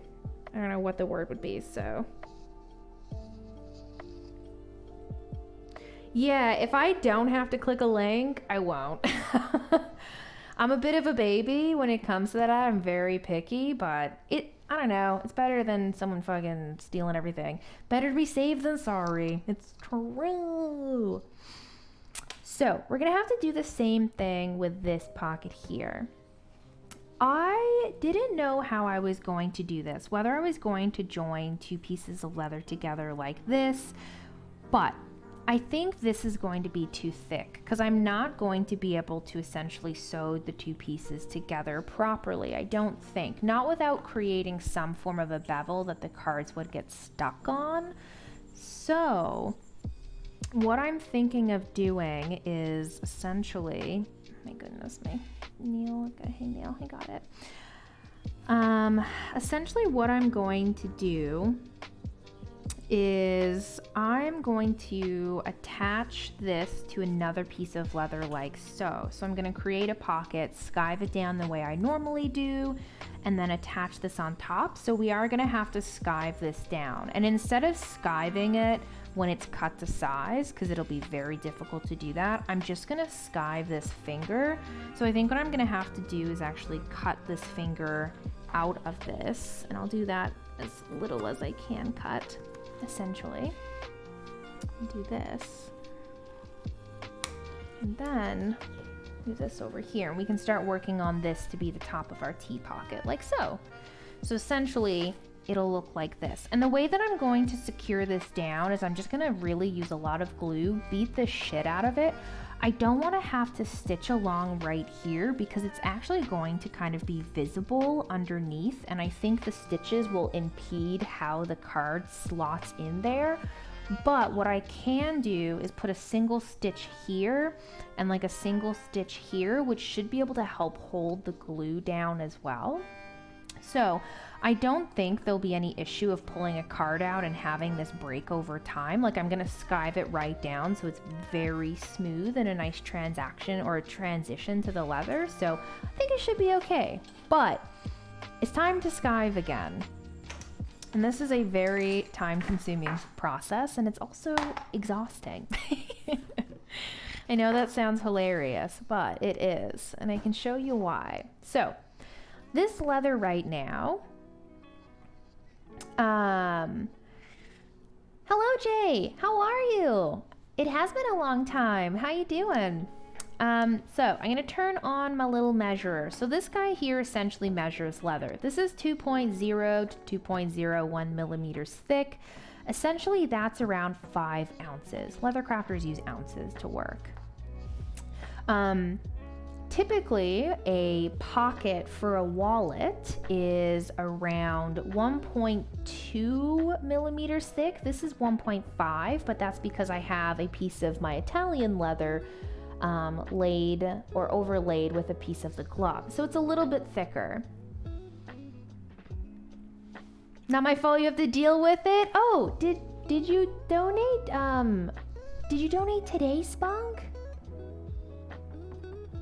I don't know what the word would be, so. Yeah, if I don't have to click a link, I won't. I'm a bit of a baby when it comes to that. I'm very picky, but I don't know. It's better than someone fucking stealing everything. Better to be safe than sorry. It's true. So we're gonna have to do the same thing with this pocket here. I didn't know how I was going to do this, whether I was going to join two pieces of leather together like this, but I think this is going to be too thick because I'm not going to be able to essentially sew the two pieces together properly. I don't think, not without creating some form of a bevel that the cards would get stuck on. So what I'm thinking of doing is essentially, my goodness me, Neil, okay, hey Neil, I got it. Essentially what I'm going to do is I'm going to attach this to another piece of leather like so. So I'm going to create a pocket, skive it down the way I normally do, and then attach this on top. So we are going to have to skive this down. And instead of skiving it when it's cut to size, because it'll be very difficult to do that, I'm just going to skive this finger. So I think what I'm going to have to do is actually cut this finger out of this, and I'll do that as little as I can cut. Essentially, do this, and then do this over here, and we can start working on this to be the top of our tea pocket, like so. So essentially, it'll look like this. And the way that I'm going to secure this down is I'm just gonna really use a lot of glue, beat the shit out of it. I don't want to have to stitch along right here because it's actually going to kind of be visible underneath, and I think the stitches will impede how the card slots in there. But what I can do is put a single stitch here and like a single stitch here, which should be able to help hold the glue down as well. So I don't think there'll be any issue of pulling a card out and having this break over time. Like, I'm gonna skive it right down so it's very smooth and a nice transaction or a transition to the leather. So I think it should be okay, but it's time to skive again. And this is a very time consuming process, and it's also exhausting. I know that sounds hilarious, but it is, and I can show you why. So this leather right now, hello Jay, how are you? It has been a long time. How you doing? So I'm gonna turn on my little measurer. So this guy here essentially measures leather. This is 2.0 to 2.01 millimeters thick. Essentially that's around 5 ounces. Leather crafters use ounces to work. Typically, a pocket for a wallet is around 1.2 millimeters thick. This is 1.5, but that's because I have a piece of my Italian leather laid or overlaid with a piece of the glove. So it's a little bit thicker. Not my fault you have to deal with it. Oh, did you donate? Did you donate today, Spunk?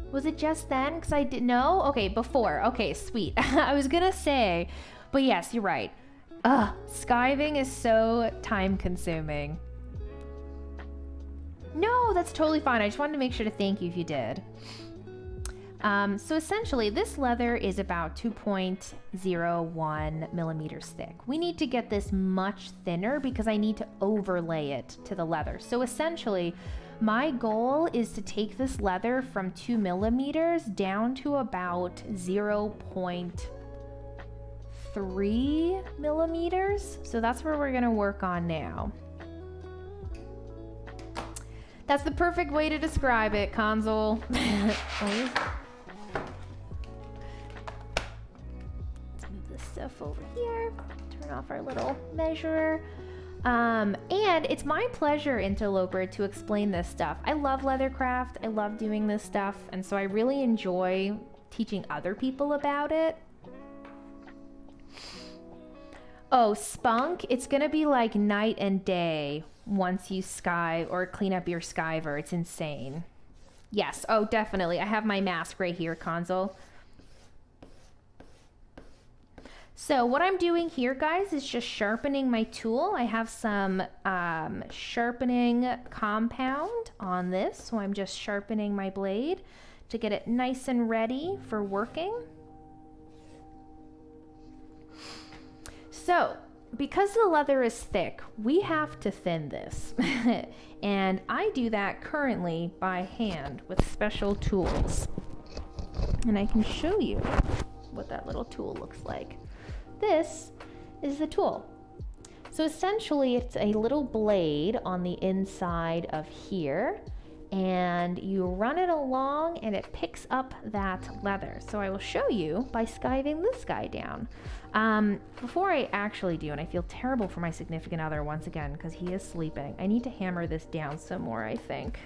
Was it just then? Because I didn't know. Okay, before. Okay, sweet. I was gonna say, but yes, you're right. Skiving is so time consuming. No, that's totally fine. I just wanted to make sure to thank you if you did. So essentially, this leather is about 2.01 millimeters thick. We need to get this much thinner because I need to overlay it to the leather. So essentially, my goal is to take this leather from 2 millimeters down to about 0.3 millimeters. So that's where we're gonna work on now. That's the perfect way to describe it, Console. Let's move this stuff over here. Turn off our little measurer. And it's my pleasure, Interloper, to explain this stuff. I love leathercraft. I love doing this stuff. And so I really enjoy teaching other people about it. Oh, Spunk, it's gonna be like night and day once you skive or clean up your skiver. It's insane. Yes, oh, definitely. I have my mask right here, Console. So what I'm doing here, guys, is just sharpening my tool. I have some sharpening compound on this, so I'm just sharpening my blade to get it nice and ready for working. So, because the leather is thick, we have to thin this. And I do that currently by hand with special tools. And I can show you what that little tool looks like. This is the tool. So essentially it's a little blade on the inside of here, and you run it along and it picks up that leather. So I will show you by skiving this guy down. Before I actually do, and I feel terrible for my significant other once again because he is sleeping, I need to hammer this down some more, I think.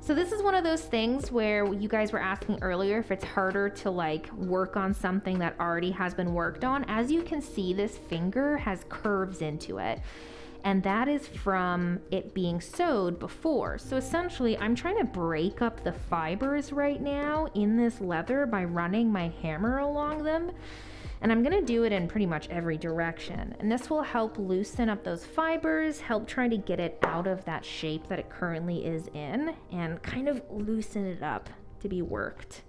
So this is one of those things where you guys were asking earlier if it's harder to like work on something that already has been worked on. As you can see, this finger has curves into it, and that is from it being sewed before. So essentially, I'm trying to break up the fibers right now in this leather by running my hammer along them. And I'm gonna do it in pretty much every direction. And this will help loosen up those fibers, help try to get it out of that shape that it currently is in, and kind of loosen it up to be worked.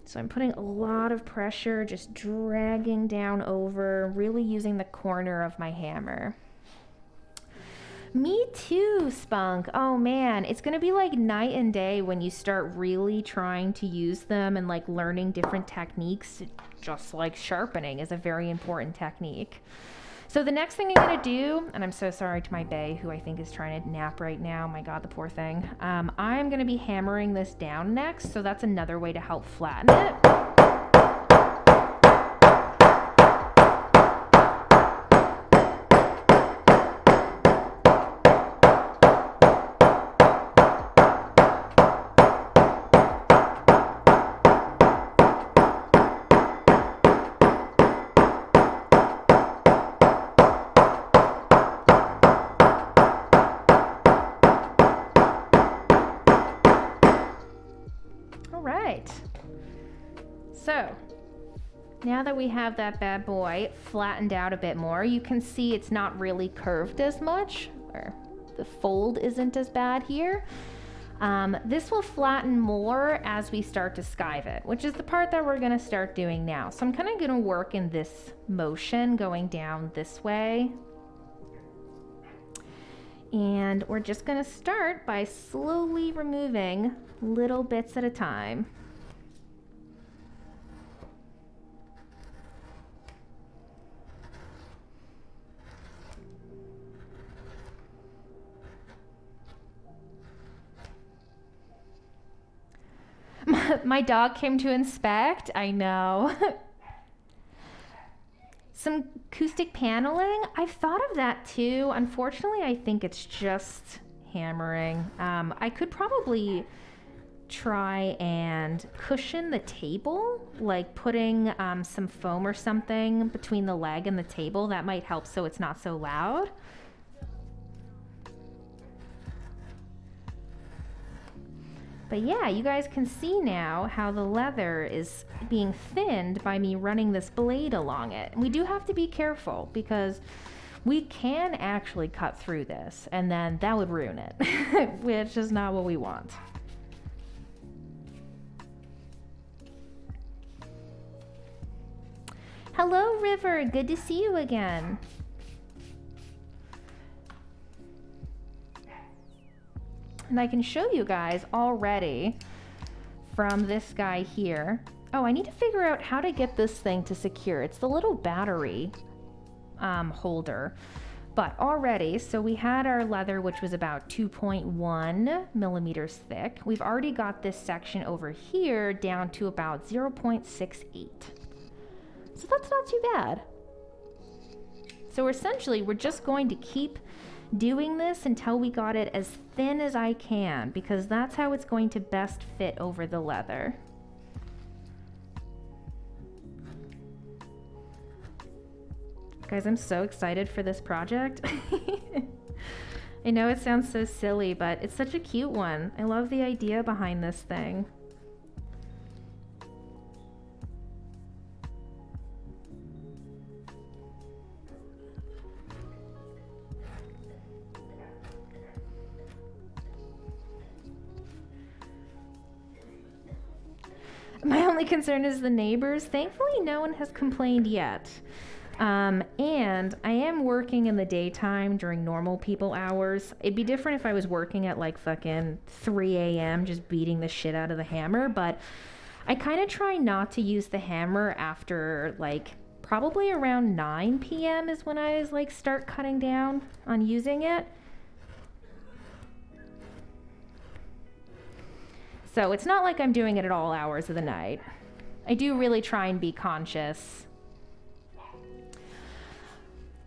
So I'm putting a lot of pressure, just dragging down over, really using the corner of my hammer. Me too, Spunk. Oh man, it's gonna be like night and day when you start really trying to use them and like learning different techniques, just like sharpening is a very important technique. So the next thing I'm gonna do, and I'm so sorry to my bae who I think is trying to nap right now, my God, the poor thing. I'm gonna be hammering this down next, so that's another way to help flatten it. So now that we have that bad boy flattened out a bit more, you can see it's not really curved as much, or the fold isn't as bad here. This will flatten more as we start to skive it, which is the part that we're gonna start doing now. So I'm kind of gonna work in this motion going down this way. And we're just gonna start by slowly removing little bits at a time. My dog came to inspect. I know. Some acoustic paneling. I've thought of that too. Unfortunately, I think it's just hammering. I could probably try and cushion the table, like putting some foam or something between the leg and the table. That might help so it's not so loud. But yeah, you guys can see now how the leather is being thinned by me running this blade along it. And we do have to be careful because we can actually cut through this and then that would ruin it, which is not what we want. Hello, River. Good to see you again. And I can show you guys already from this guy here. Oh, I need to figure out how to get this thing to secure. It's the little battery holder. But already, so we had our leather, which was about 2.1 millimeters thick. We've already got this section over here down to about 0.68. So that's not too bad. So essentially, we're just going to keep doing this until we got it as thin as I can, because that's how it's going to best fit over the leather. Guys, I'm so excited for this project. I know it sounds so silly, but it's such a cute one. I love the idea behind this thing. My only concern is the neighbors. Thankfully, no one has complained yet. And I am working in the daytime during normal people hours. It'd be different if I was working at like fucking 3 a.m. just beating the shit out of the hammer, but I kind of try not to use the hammer after like probably around 9 p.m. is when I like start cutting down on using it. So it's not like I'm doing it at all hours of the night. I do really try and be conscious.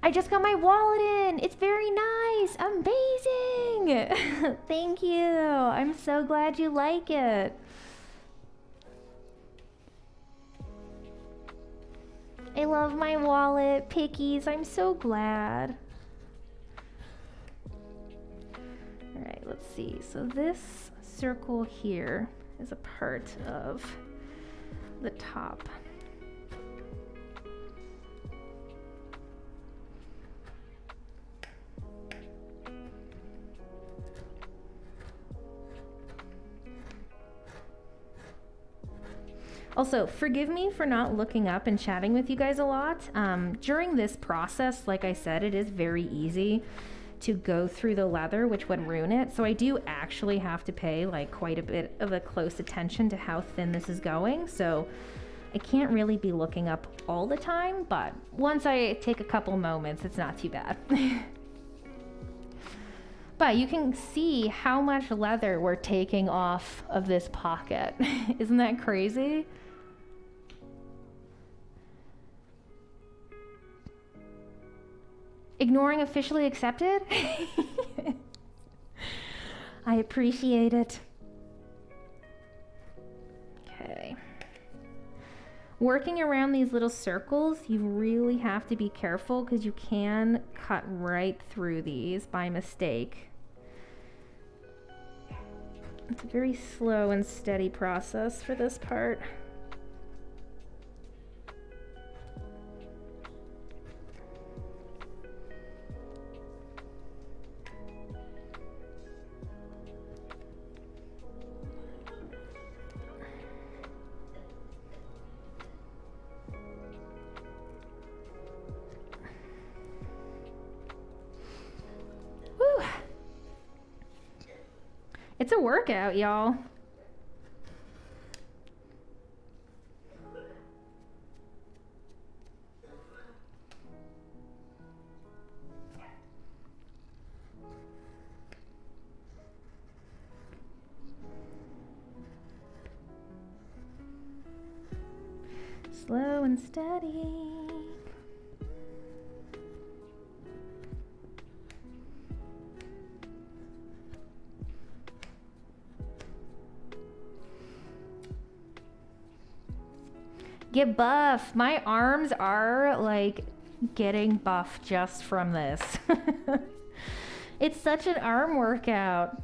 I just got my wallet in. It's very nice. Amazing. Thank you. I'm so glad you like it. I love my wallet, Pickies. I'm so glad. All right, let's see. So this circle here is a part of the top. Also, forgive me for not looking up and chatting with you guys a lot. During this process, like I said, it is very easy to go through the leather, which would ruin it. So I do actually have to pay like quite a bit of a close attention to how thin this is going. So I can't really be looking up all the time, but once I take a couple moments, it's not too bad. But you can see how much leather we're taking off of this pocket. Isn't that crazy? Ignoring officially accepted? I appreciate it. Okay. Working around these little circles, you really have to be careful because you can cut right through these by mistake. It's a very slow and steady process for this part. Whew. It's a workout, y'all. Slow and steady. Get buff. My arms are like getting buff just from this. It's such an arm workout.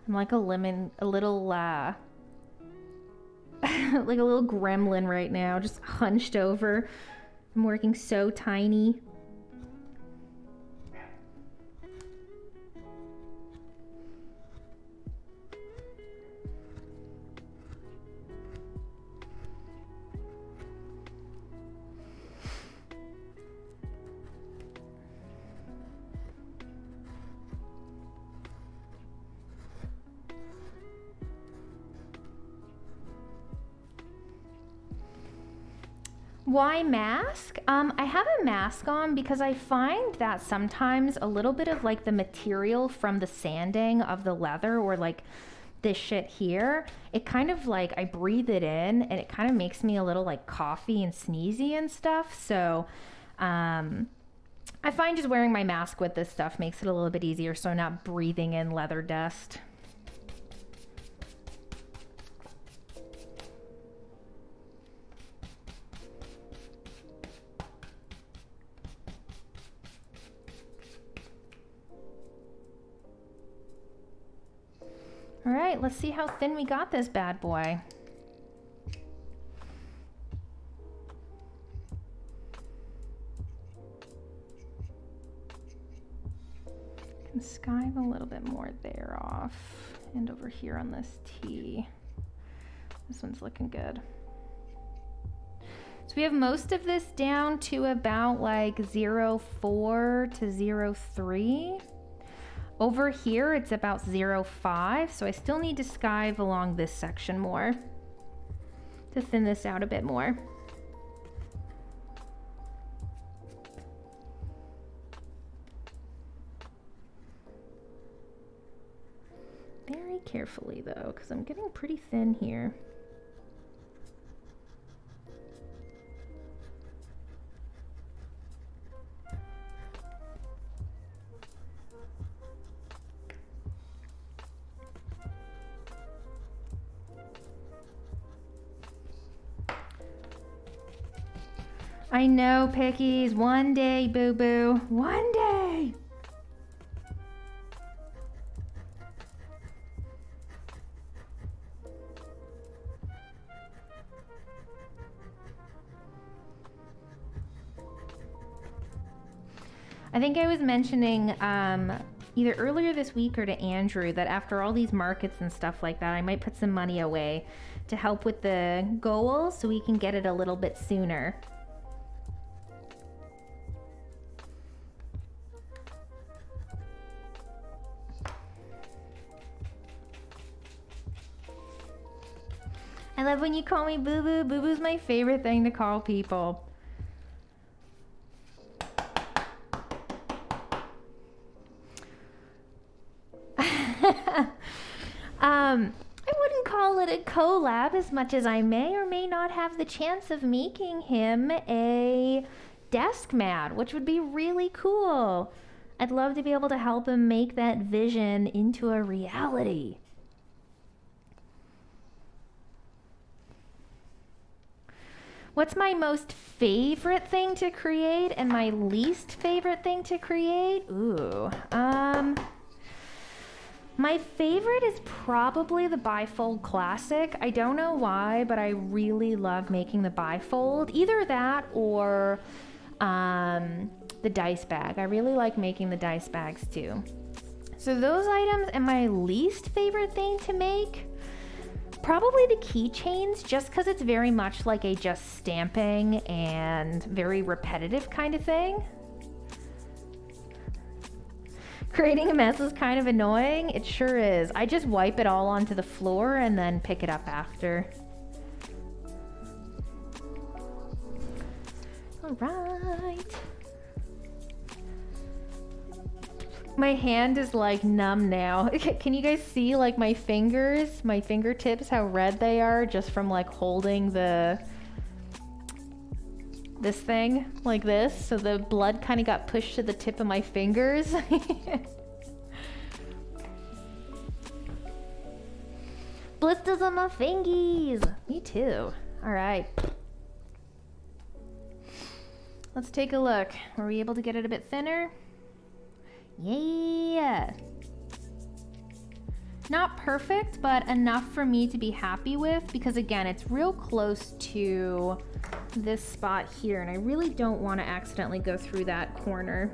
I'm like a little like a little gremlin right now, just hunched over. I'm working so tiny. Why mask? I have a mask on because I find that sometimes a little bit of like the material from the sanding of the leather or like this shit here, it kind of like I breathe it in and it kind of makes me a little like coughy and sneezy and stuff. So I find just wearing my mask with this stuff makes it a little bit easier so I'm not breathing in leather dust. All right, let's see how thin we got this bad boy. Can skive a little bit more there off and over here on this T. This one's looking good. So we have most of this down to about like 0.4 to 0.3. Over here, it's about 0.5. So I still need to skive along this section more to thin this out a bit more. Very carefully though, because I'm getting pretty thin here. I know, Pickies. One day, boo-boo. One day. I think I was mentioning either earlier this week or to Andrew that after all these markets and stuff like that, I might put some money away to help with the goal so we can get it a little bit sooner. I love when you call me boo-boo. Boo-boo's my favorite thing to call people. I wouldn't call it a collab as much as I may or may not have the chance of making him a desk mat, which would be really cool. I'd love to be able to help him make that vision into a reality. What's my most favorite thing to create and my least favorite thing to create? Ooh, my favorite is probably the bifold classic. I don't know why, but I really love making the bifold. Either that or the dice bag. I really like making the dice bags too. So those items, and my least favorite thing to make, probably the keychains, just because it's very much like a just stamping and very repetitive kind of thing. Creating a mess is kind of annoying. It sure is. I just wipe it all onto the floor and then pick it up after. All right. My hand is like numb now. Can you guys see like my fingers, my fingertips, how red they are just from like holding this thing like this? So the blood kind of got pushed to the tip of my fingers. Blisters on my fingies. Me too. All right. Let's take a look. Were we able to get it a bit thinner? Yeah. Not perfect, but enough for me to be happy with, because again, it's real close to this spot here, and I really don't want to accidentally go through that corner.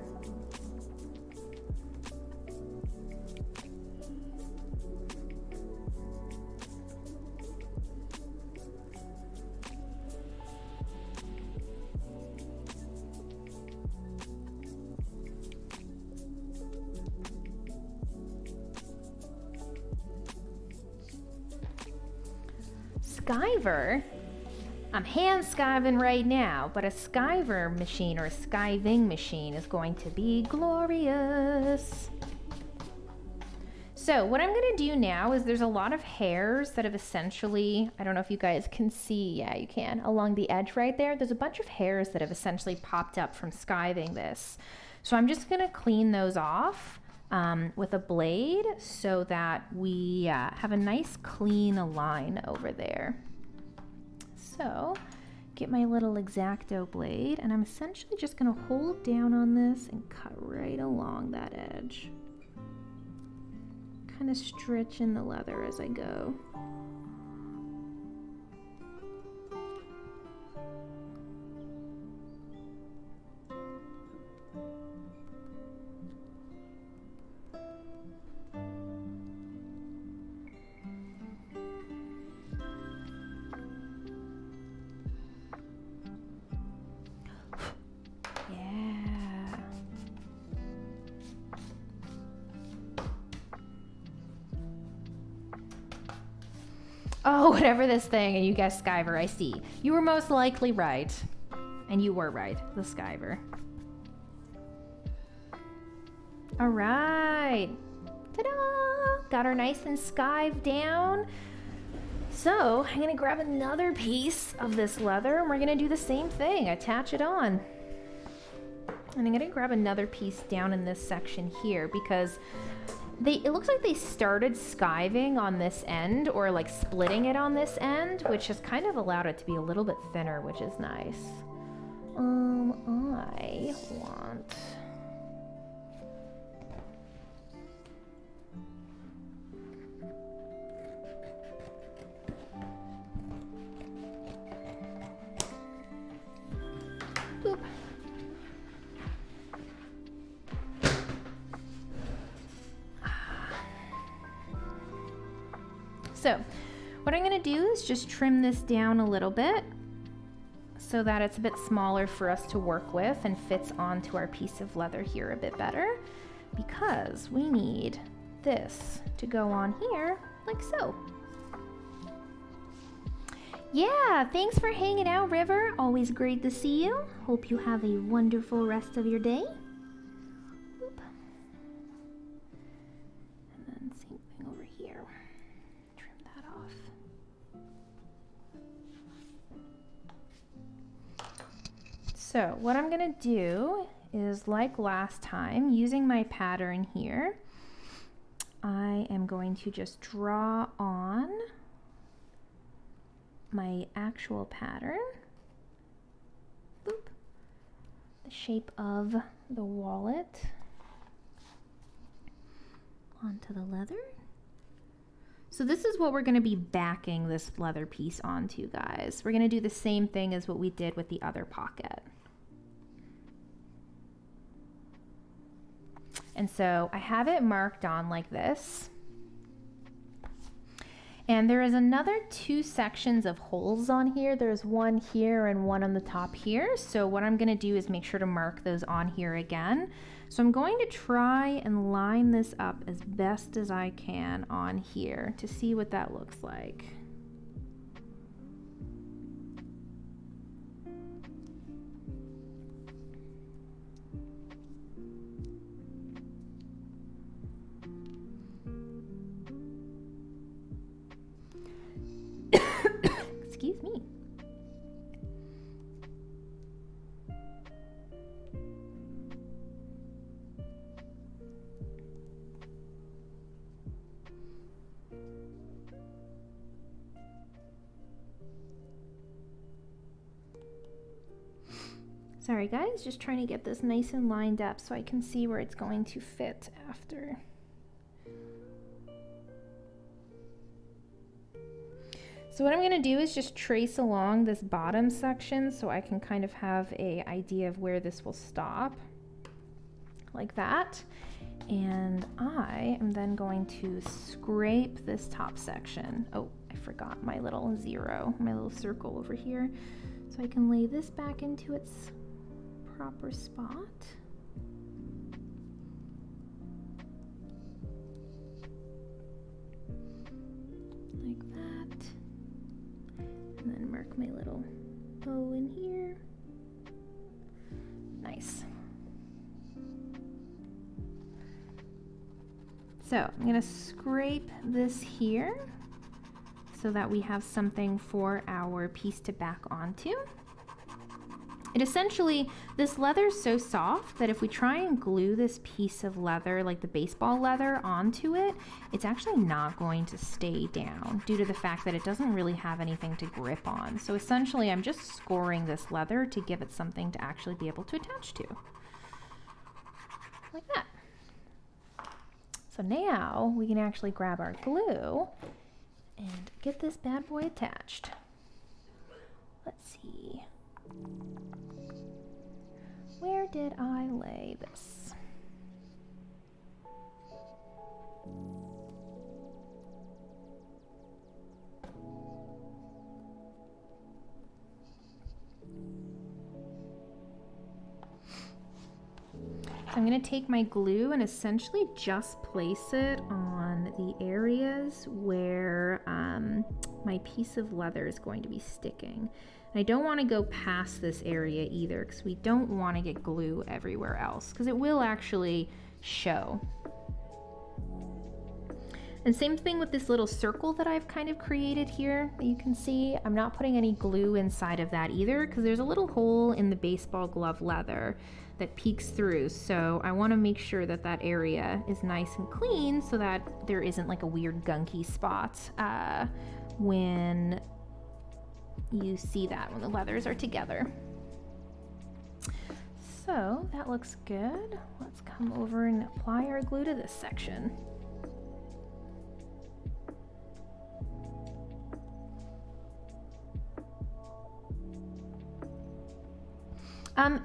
Skiver? I'm hand skiving right now, but a skiver machine or a skiving machine is going to be glorious. So what I'm going to do now is there's a lot of hairs that have essentially, I don't know if you guys can see, yeah you can, along the edge right there, there's a bunch of hairs that have essentially popped up from skiving this. So I'm just going to clean those off with a blade so that we have a nice clean line over there. So get my little X-Acto blade, and I'm essentially just going to hold down on this and cut right along that edge. Kind of stretch in the leather as I go. Oh, whatever this thing, and you guessed Skyver, I see. You were most likely right. And you were right, the Skyver. All right. Ta-da! Got her nice and skived down. So I'm gonna grab another piece of this leather and we're gonna do the same thing, attach it on. And I'm gonna grab another piece down in this section here because it looks like they started skiving on this end or like splitting it on this end, which has kind of allowed it to be a little bit thinner, which is nice. I want... Boop. So what I'm going to do is just trim this down a little bit so that it's a bit smaller for us to work with and fits onto our piece of leather here a bit better, because we need this to go on here like so. Yeah, thanks for hanging out, River. Always great to see you. Hope you have a wonderful rest of your day. Oop. And then same thing over here. Trim that off. So what I'm gonna do is, like last time, using my pattern here, I am going to just draw on my actual pattern, boop, the shape of the wallet onto the leather. So this is what we're going to be backing this leather piece onto, guys. We're going to do the same thing as what we did with the other pocket. And so I have it marked on like this. And there is another 2 sections of holes on here. There's one here and one on the top here. So what I'm gonna do is make sure to mark those on here again. So I'm going to try and line this up as best as I can on here to see what that looks like. Excuse me. Sorry guys, just trying to get this nice and lined up so I can see where it's going to fit after. So what I'm going to do is just trace along this bottom section so I can kind of have an idea of where this will stop, like that. And I am then going to scrape this top section. Oh, I forgot my little zero, my little circle over here. So I can lay this back into its proper spot. Like that. And then mark my little bow in here. Nice. So I'm going to scrape this here so that we have something for our piece to back onto. It essentially, this leather is so soft that if we try and glue this piece of leather, like the baseball leather, onto it, it's actually not going to stay down due to the fact that it doesn't really have anything to grip on. So essentially, I'm just scoring this leather to give it something to actually be able to attach to. Like that. So now we can actually grab our glue and get this bad boy attached. Let's see. Where did I lay this? I'm going to take my glue and essentially just place it on the areas where my piece of leather is going to be sticking. And I don't want to go past this area either because we don't want to get glue everywhere else because it will actually show. And same thing with this little circle that I've kind of created here that you can see. I'm not putting any glue inside of that either because there's a little hole in the baseball glove leather that peeks through. So I want to make sure that that area is nice and clean so that there isn't like a weird gunky spot when you see that, when the leathers are together. So that looks good. Let's come over and apply our glue to this section.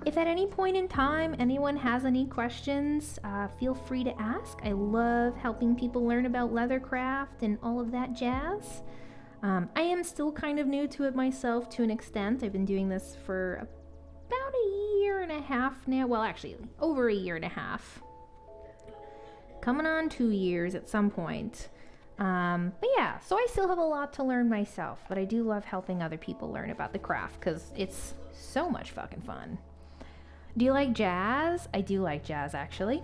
If at any point in time anyone has any questions, feel free to ask. I love helping people learn about leathercraft and all of that jazz. I am still kind of new to it myself to an extent. I've been doing this for about a year and a half now. Well, actually, over a year and a half. Coming on 2 years at some point. But yeah, so I still have a lot to learn myself, but I do love helping other people learn about the craft because it's so much fucking fun. Do you like jazz? I do like jazz, actually.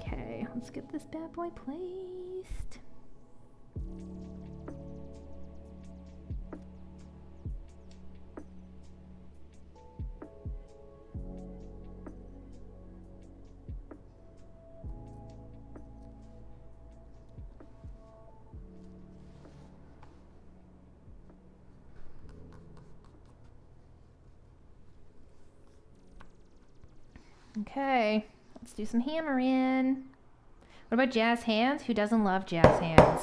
Okay, let's get this bad boy placed. Okay, let's do some hammering. What about jazz hands? Who doesn't love jazz hands?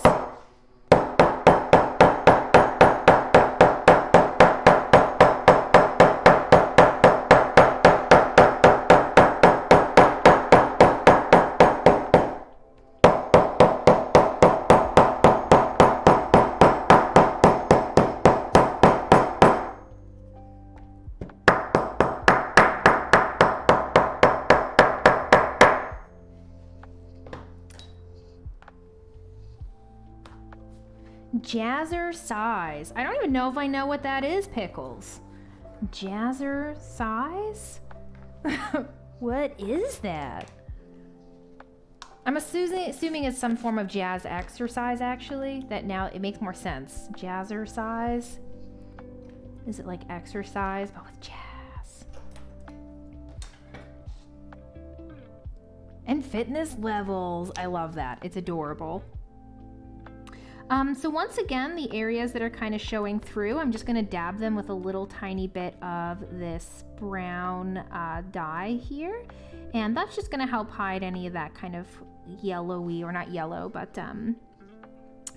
Jazzercise. I don't even know if I know what that is, Pickles. Jazzercise? What is that? I'm assuming it's some form of jazz exercise, actually. That now it makes more sense. Jazzercise. Is it like exercise, but with jazz? And fitness levels. I love that. It's adorable. So once again, the areas that are kind of showing through, I'm just going to dab them with a little tiny bit of this brown dye here. And that's just going to help hide any of that kind of yellowy, or not yellow, but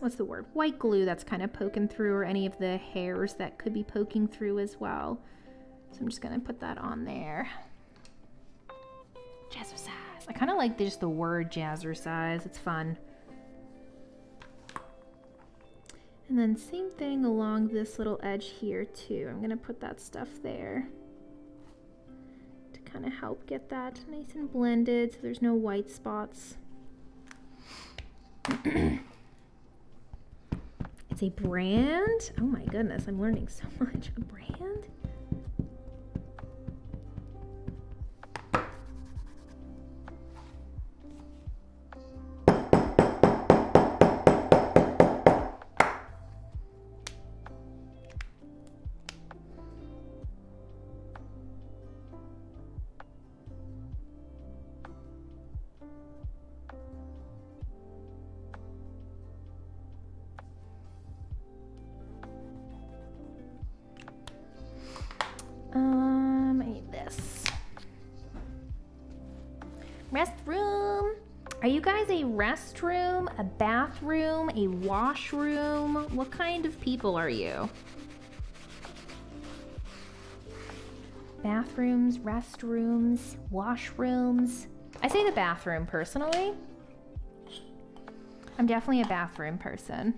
what's the word? White glue that's kind of poking through, or any of the hairs that could be poking through as well. So I'm just going to put that on there. Jazzercise. I kind of like just the word jazzercise. It's fun. And then same thing along this little edge here too. I'm gonna put that stuff there to kind of help get that nice and blended so there's no white spots. It's a brand. Oh my goodness, I'm learning so much. A brand? I need this. Restroom. Are you guys a restroom, a bathroom, a washroom? What kind of people are you? Bathrooms, restrooms, washrooms. I say the bathroom personally. I'm definitely a bathroom person.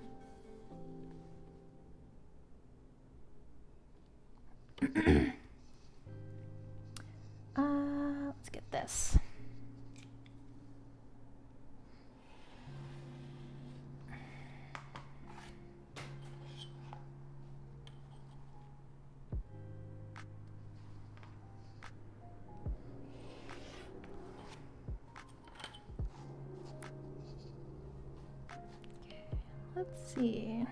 Let's get this. Let's see.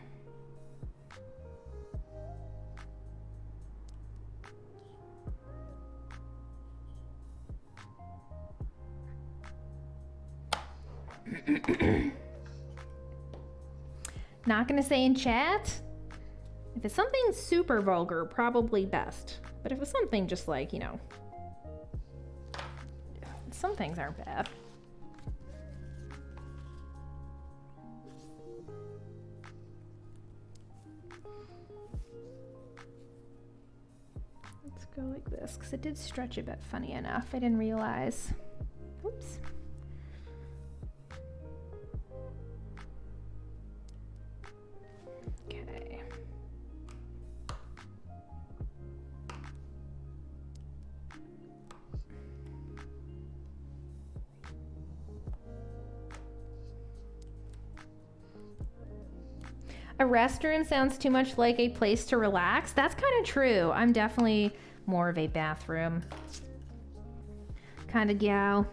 Not gonna say in chat. If it's something super vulgar, probably best. But if it's something just like, you know, some things aren't bad. Let's go like this, because it did stretch a bit funny enough. I didn't realize. Oops. Okay. A restaurant sounds too much like a place to relax. That's kind of true. I'm definitely more of a bathroom kind of gal.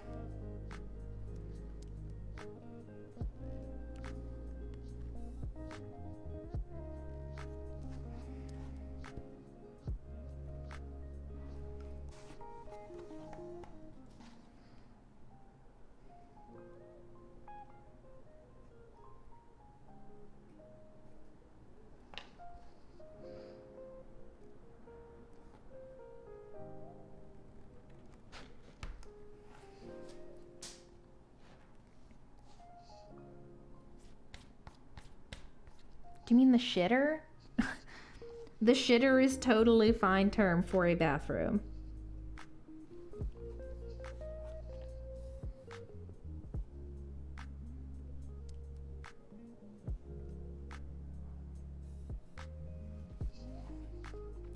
Do you mean the shitter? The shitter is totally fine term for a bathroom.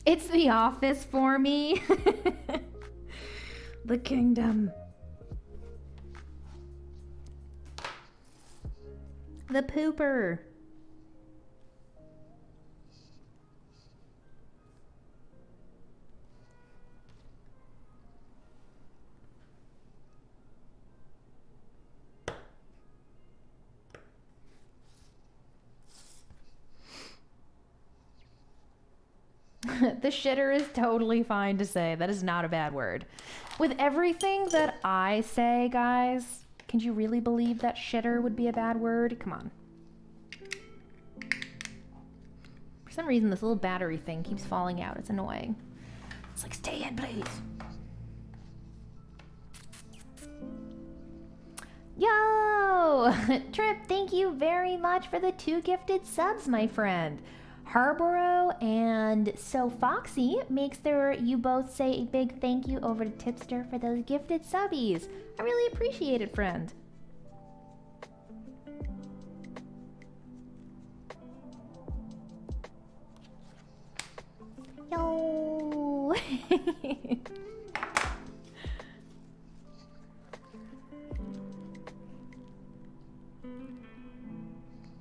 It's The Office for me. The kingdom. The pooper. The shitter is totally fine to say. That is not a bad word. With everything that I say, guys, can you really believe that shitter would be a bad word? Come on. For some reason, this little battery thing keeps falling out. It's annoying. It's like, stay in, please. Yo! Trip, thank you very much for the 2 gifted subs, my friend. Harborough and So Foxy makes you both say a big thank you over to Tipster for those gifted subbies. I really appreciate it, friend. Yo!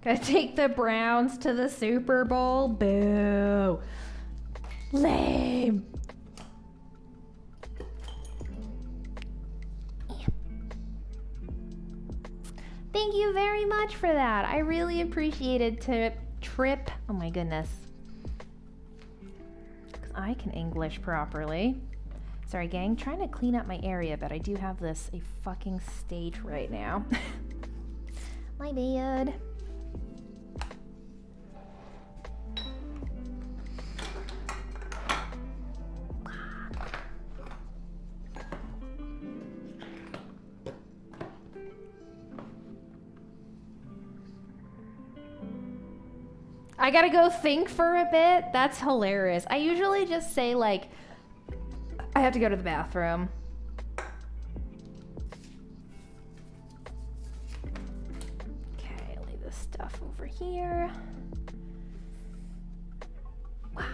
Gotta take the Browns to the Super Bowl? Boo. Lame. Thank you very much for that. I really appreciate it, Trip. Oh my goodness. Because I can English properly. Sorry, gang. Trying to clean up my area, but I do have this a fucking state right now. My bad. I gotta go think for a bit. That's hilarious. I usually just say, like, I have to go to the bathroom. Okay, lay this stuff over here. Wow.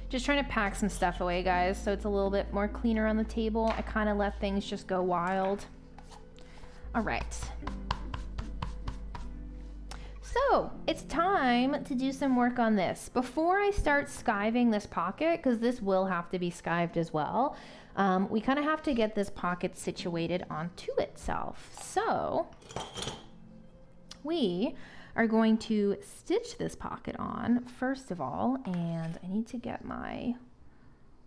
Just trying to pack some stuff away, guys, so it's a little bit more cleaner on the table. I kind of let things just go wild. All right. So, it's it's time to do some work on this. Before I start skiving this pocket, because this will have to be skived as well, we kind of have to get this pocket situated onto itself. So we are going to stitch this pocket on first of all, and I need to get my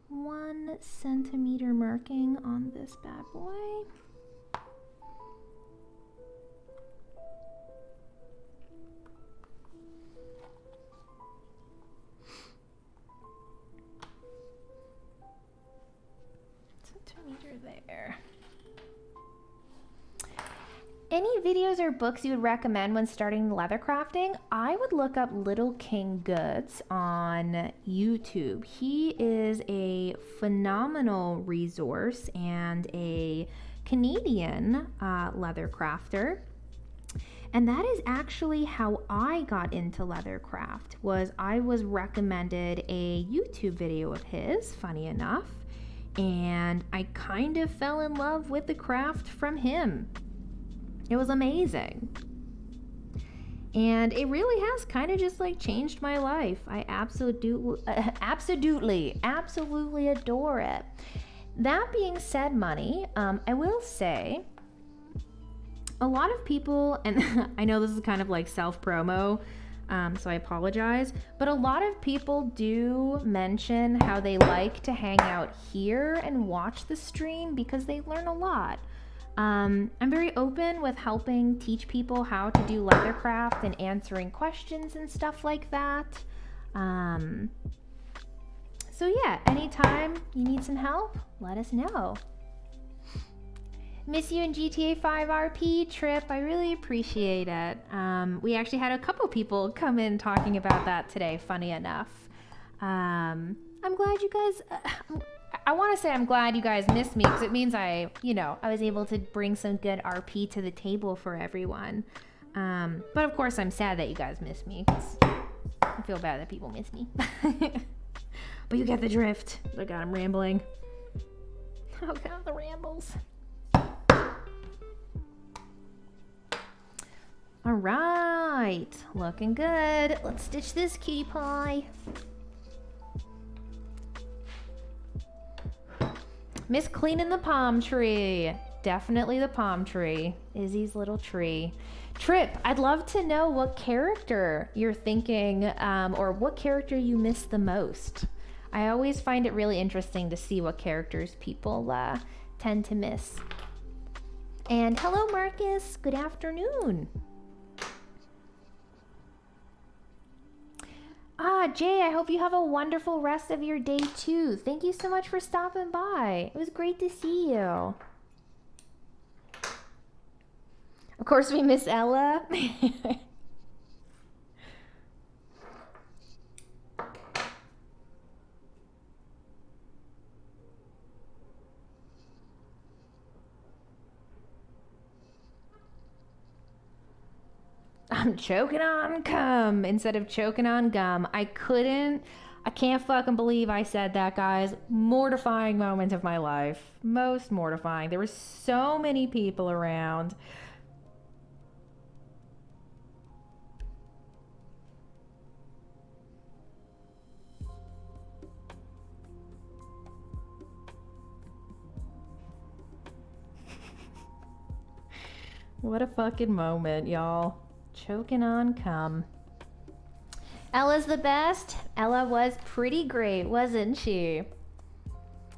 1 centimeter marking on this bad boy. There. Any videos or books you would recommend when starting leather crafting? I would look up Little King Goods on YouTube. He is a phenomenal resource and a Canadian leather crafter. And that is actually how I got into leather craft. I was recommended a YouTube video of his, funny enough. And I kind of fell in love with the craft from him. It was amazing. And it really has kind of just like changed my life. I absolutely adore it. That being said, Money, I will say a lot of people, and I know this is kind of like self-promo, so I apologize, but a lot of people do mention how they like to hang out here and watch the stream because they learn a lot. I'm very open with helping teach people how to do leather craft and answering questions and stuff like that. So yeah, anytime you need some help, let us know. Miss you in GTA 5 RP Trip. I really appreciate it. We actually had a couple people come in talking about that today, funny enough. I'm glad you guys, I want to say I'm glad you guys missed me because it means I was able to bring some good RP to the table for everyone. But of course I'm sad that you guys missed me because I feel bad that people miss me. But you get the drift. Oh God, I'm rambling. Oh God, the rambles. All right, looking good. Let's stitch this cutie pie. Miss cleaning the palm tree. Definitely the palm tree. Izzy's little tree. Trip, I'd love to know what character you're thinking or what character you miss the most. I always find it really interesting to see what characters people tend to miss. And hello, Marcus. Good afternoon. Jay, I hope you have a wonderful rest of your day too. Thank you so much for stopping by. It was great to see you. Of course, we miss Ella. I'm choking on cum instead of choking on gum. I can't fucking believe I said that, guys. Mortifying moment of my life. Most mortifying. There were so many people around. What a fucking moment, y'all. Choking on cum. Ella's the best. Ella was pretty great, wasn't she?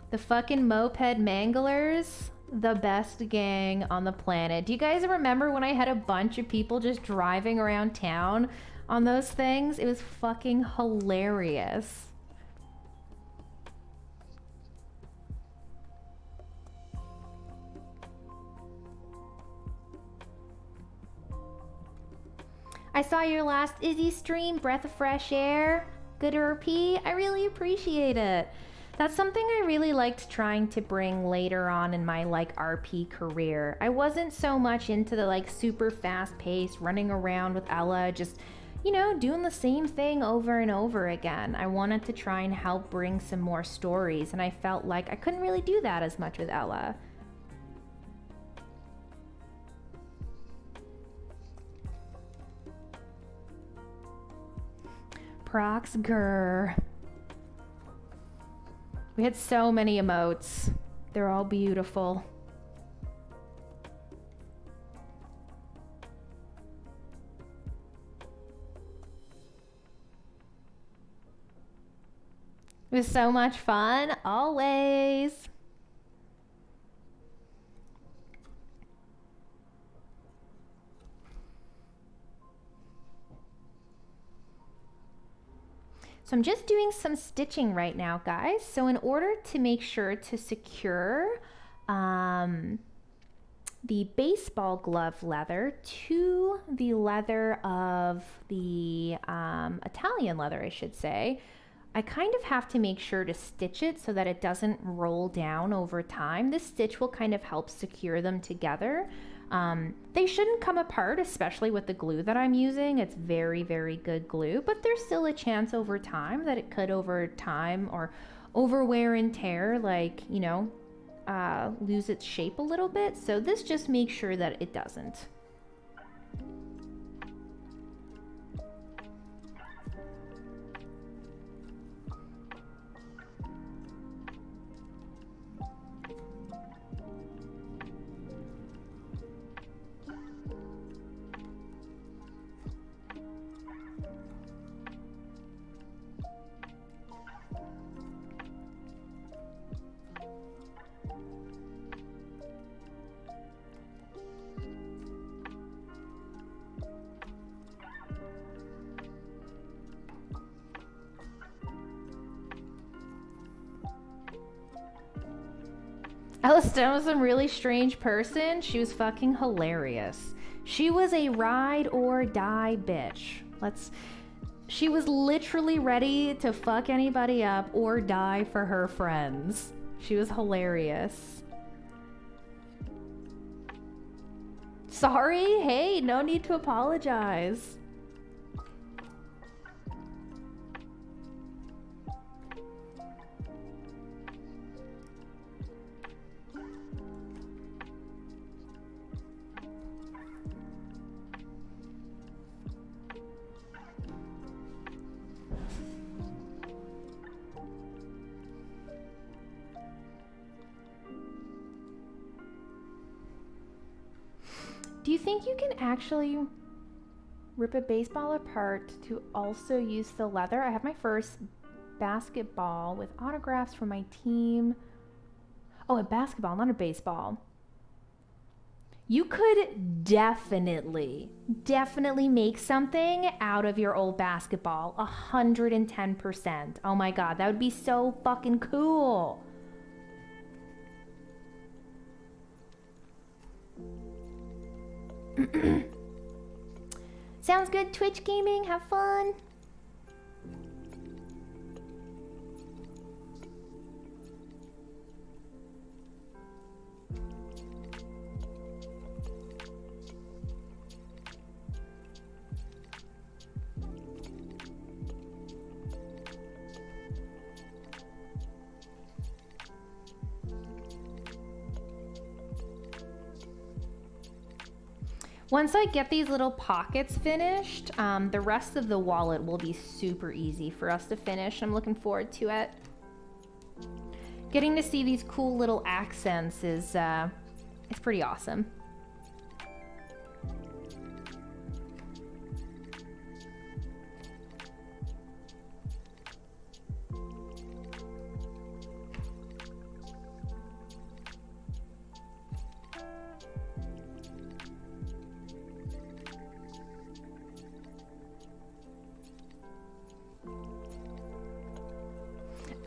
The fucking moped manglers, the best gang on the planet. Do you guys remember when I had a bunch of people just driving around town on those things? It was fucking hilarious. I saw your last Izzy stream, Breath of Fresh Air. Good RP. I really appreciate it. That's something I really liked trying to bring later on in my RP career. I wasn't so much into the super fast pace running around with Ella, just doing the same thing over and over again. I wanted to try and help bring some more stories, and I felt like I couldn't really do that as much with Ella. Prox grr. We had so many emotes. They're all beautiful. It was so much fun, always. So I'm just doing some stitching right now, guys. So in order to make sure to secure the baseball glove leather to the leather of the Italian leather, I should say, I kind of have to make sure to stitch it so that it doesn't roll down over time. This stitch will kind of help secure them together. They shouldn't come apart, especially with the glue that I'm using. It's very, very good glue, but there's still a chance over time that it could over time or over wear and tear, like, you know, lose its shape a little bit. So this just makes sure that it doesn't. Ella Stone was a really strange person. She was fucking hilarious. She was a ride or die bitch. She was literally ready to fuck anybody up or die for her friends. She was hilarious. Sorry? Hey, no need to apologize. Do you think you can actually rip a baseball apart to also use the leather? I have my first basketball with autographs from my team. Oh, a basketball, not a baseball. You could definitely make something out of your old basketball. 110%. Oh my God, that would be so fucking cool. Sounds good, Twitch Gaming. Have fun. Once I get these little pockets finished, the rest of the wallet will be super easy for us to finish. I'm looking forward to it. Getting to see these cool little accents is it's pretty awesome.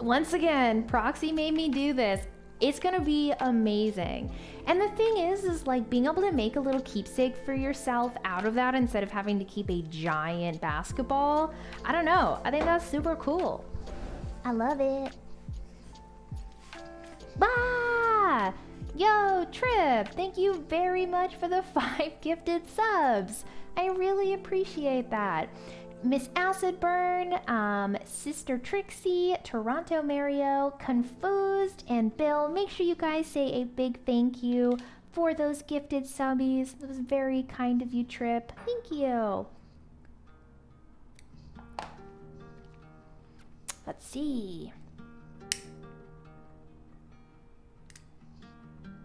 Once again, Proxy made me do this. It's gonna be amazing. And the thing is like being able to make a little keepsake for yourself out of that instead of having to keep a giant basketball. I don't know. I think that's super cool. I love it. Bah! Yo, Trip, thank you very much for the 5 gifted subs. I really appreciate that. Miss Acidburn, Sister Trixie, Toronto Mario, Confused, and Bill. Make sure you guys say a big thank you for those gifted subbies. It was very kind of you, Trip. Thank you. Let's see.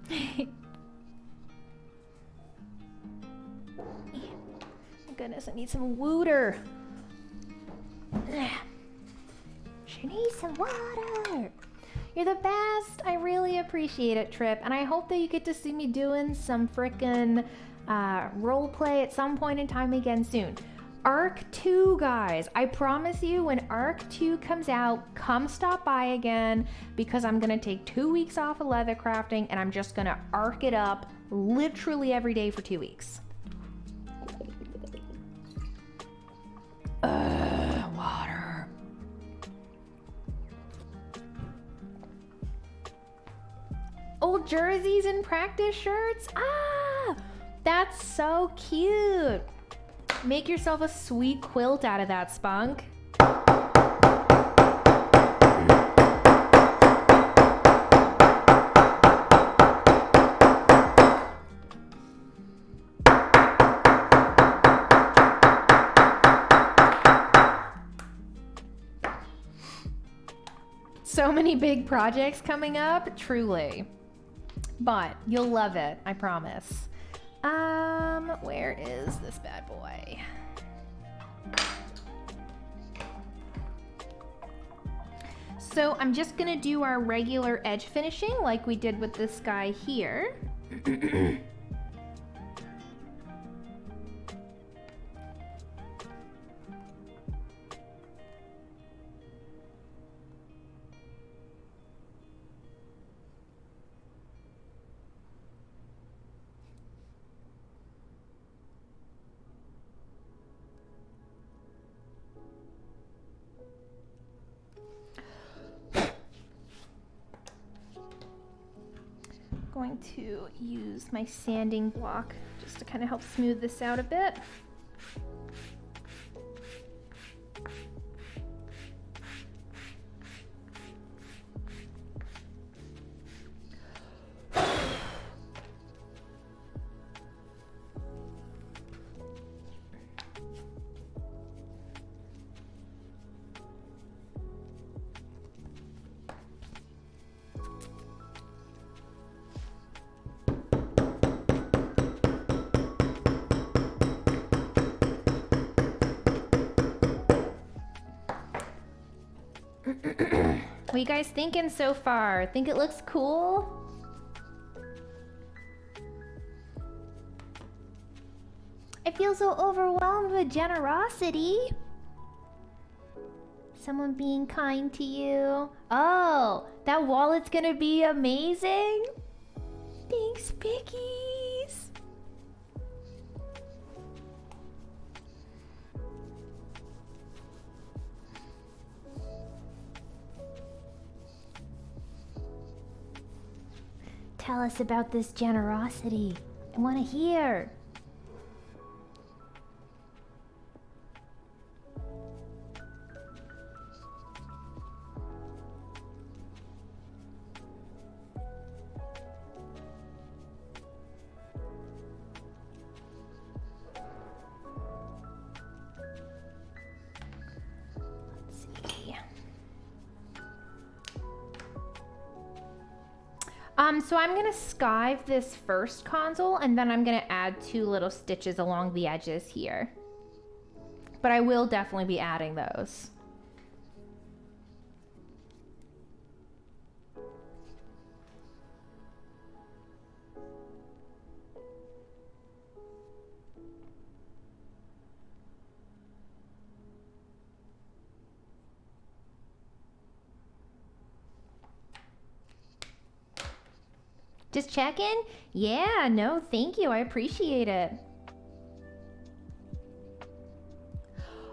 My goodness, I need some water. She needs some water. You're the best. I really appreciate it, Trip. And I hope that you get to see me doing some frickin' role play at some point in time again soon. Arc 2, guys. I promise you, when Arc 2 comes out, come stop by again, because I'm gonna take 2 weeks off of leather crafting and I'm just gonna arc it up literally every day for 2 weeks. Water. Old jerseys and practice shirts? Ah, that's so cute. Make yourself a sweet quilt out of that, Spunk. So many big projects coming up, truly. But you'll love it, I promise. Where is this bad boy? So I'm just gonna do our regular edge finishing like we did with this guy here. Going to use my sanding block just to kind of help smooth this out a bit. What are you guys thinking so far? Think it looks cool? I feel so overwhelmed with generosity. Someone being kind to you. Oh, that wallet's gonna be amazing. Thanks, Pickies. Tell us about this generosity. I want to hear. So I'm gonna skive this first console and then I'm gonna add 2 little stitches along the edges here. But I will definitely be adding those. Just checking? Yeah, no, thank you. I appreciate it.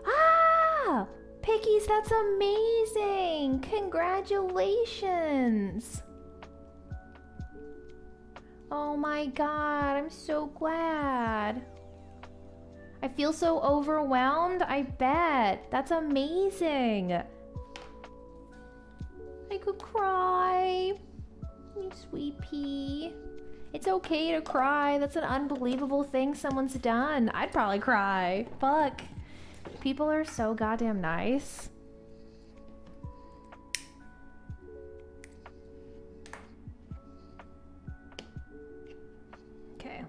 Ah! Pickies, that's amazing! Congratulations! Oh my god, I'm so glad. I feel so overwhelmed, I bet. That's amazing. I could cry. You sweet pea. It's okay to cry. That's an unbelievable thing someone's done. I'd probably cry. Fuck. People are so goddamn nice.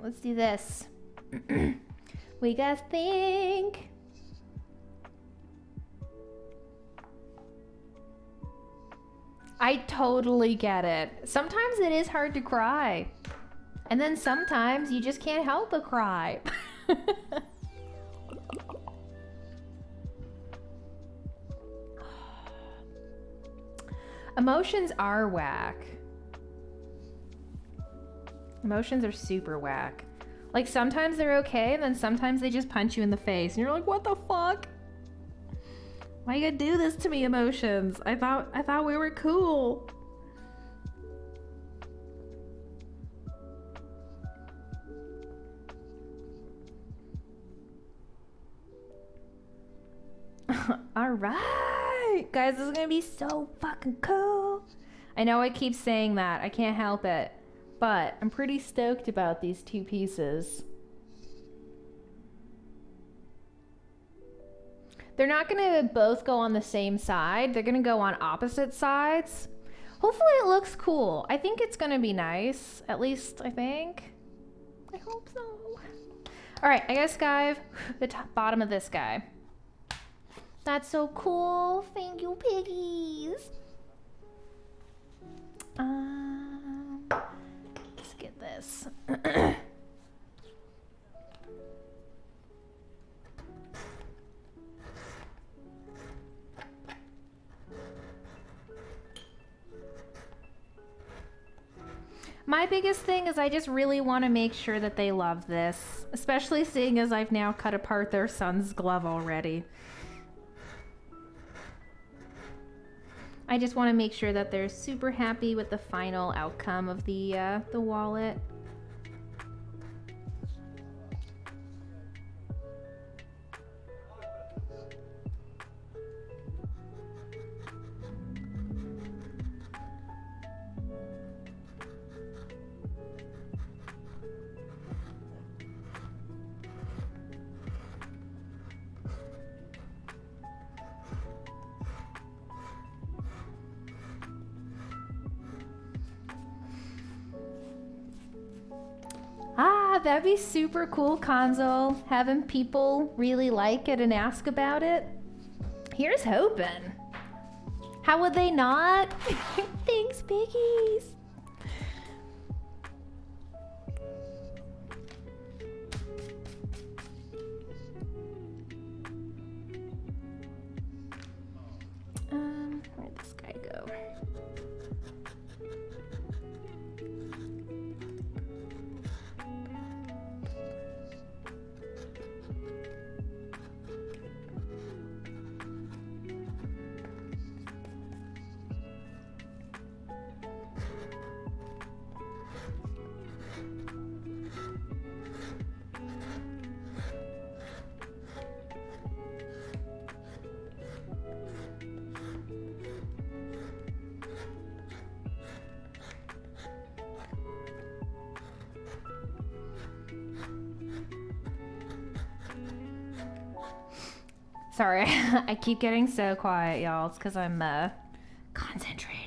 let's do this. We guys think. I totally get it. Sometimes it is hard to cry. And then sometimes you just can't help but cry. Emotions are whack. Emotions are super whack. Like sometimes they're okay, and then sometimes they just punch you in the face, and you're like, "What the fuck? Why you gonna do this to me, emotions? I thought we were cool." All right, guys, this is gonna be so fucking cool. I know I keep saying that. I can't help it. But I'm pretty stoked about these two pieces. They're not gonna both go on the same side. They're gonna go on opposite sides. Hopefully it looks cool. I think it's gonna be nice. At least I think. I hope so. All right, I gotta skive the bottom of this guy. That's so cool. Thank you, piggies. Let's get this. My biggest thing is I just really want to make sure that they love this, especially seeing as I've now cut apart their son's glove already. I just want to make sure that they're super happy with the final outcome of the wallet. That'd be super cool, Konzo. Having people really like it and ask about it. Here's hoping. How would they not? Thanks, piggies. Where'd this guy go? Sorry, I keep getting so quiet, y'all. It's because I'm concentrating.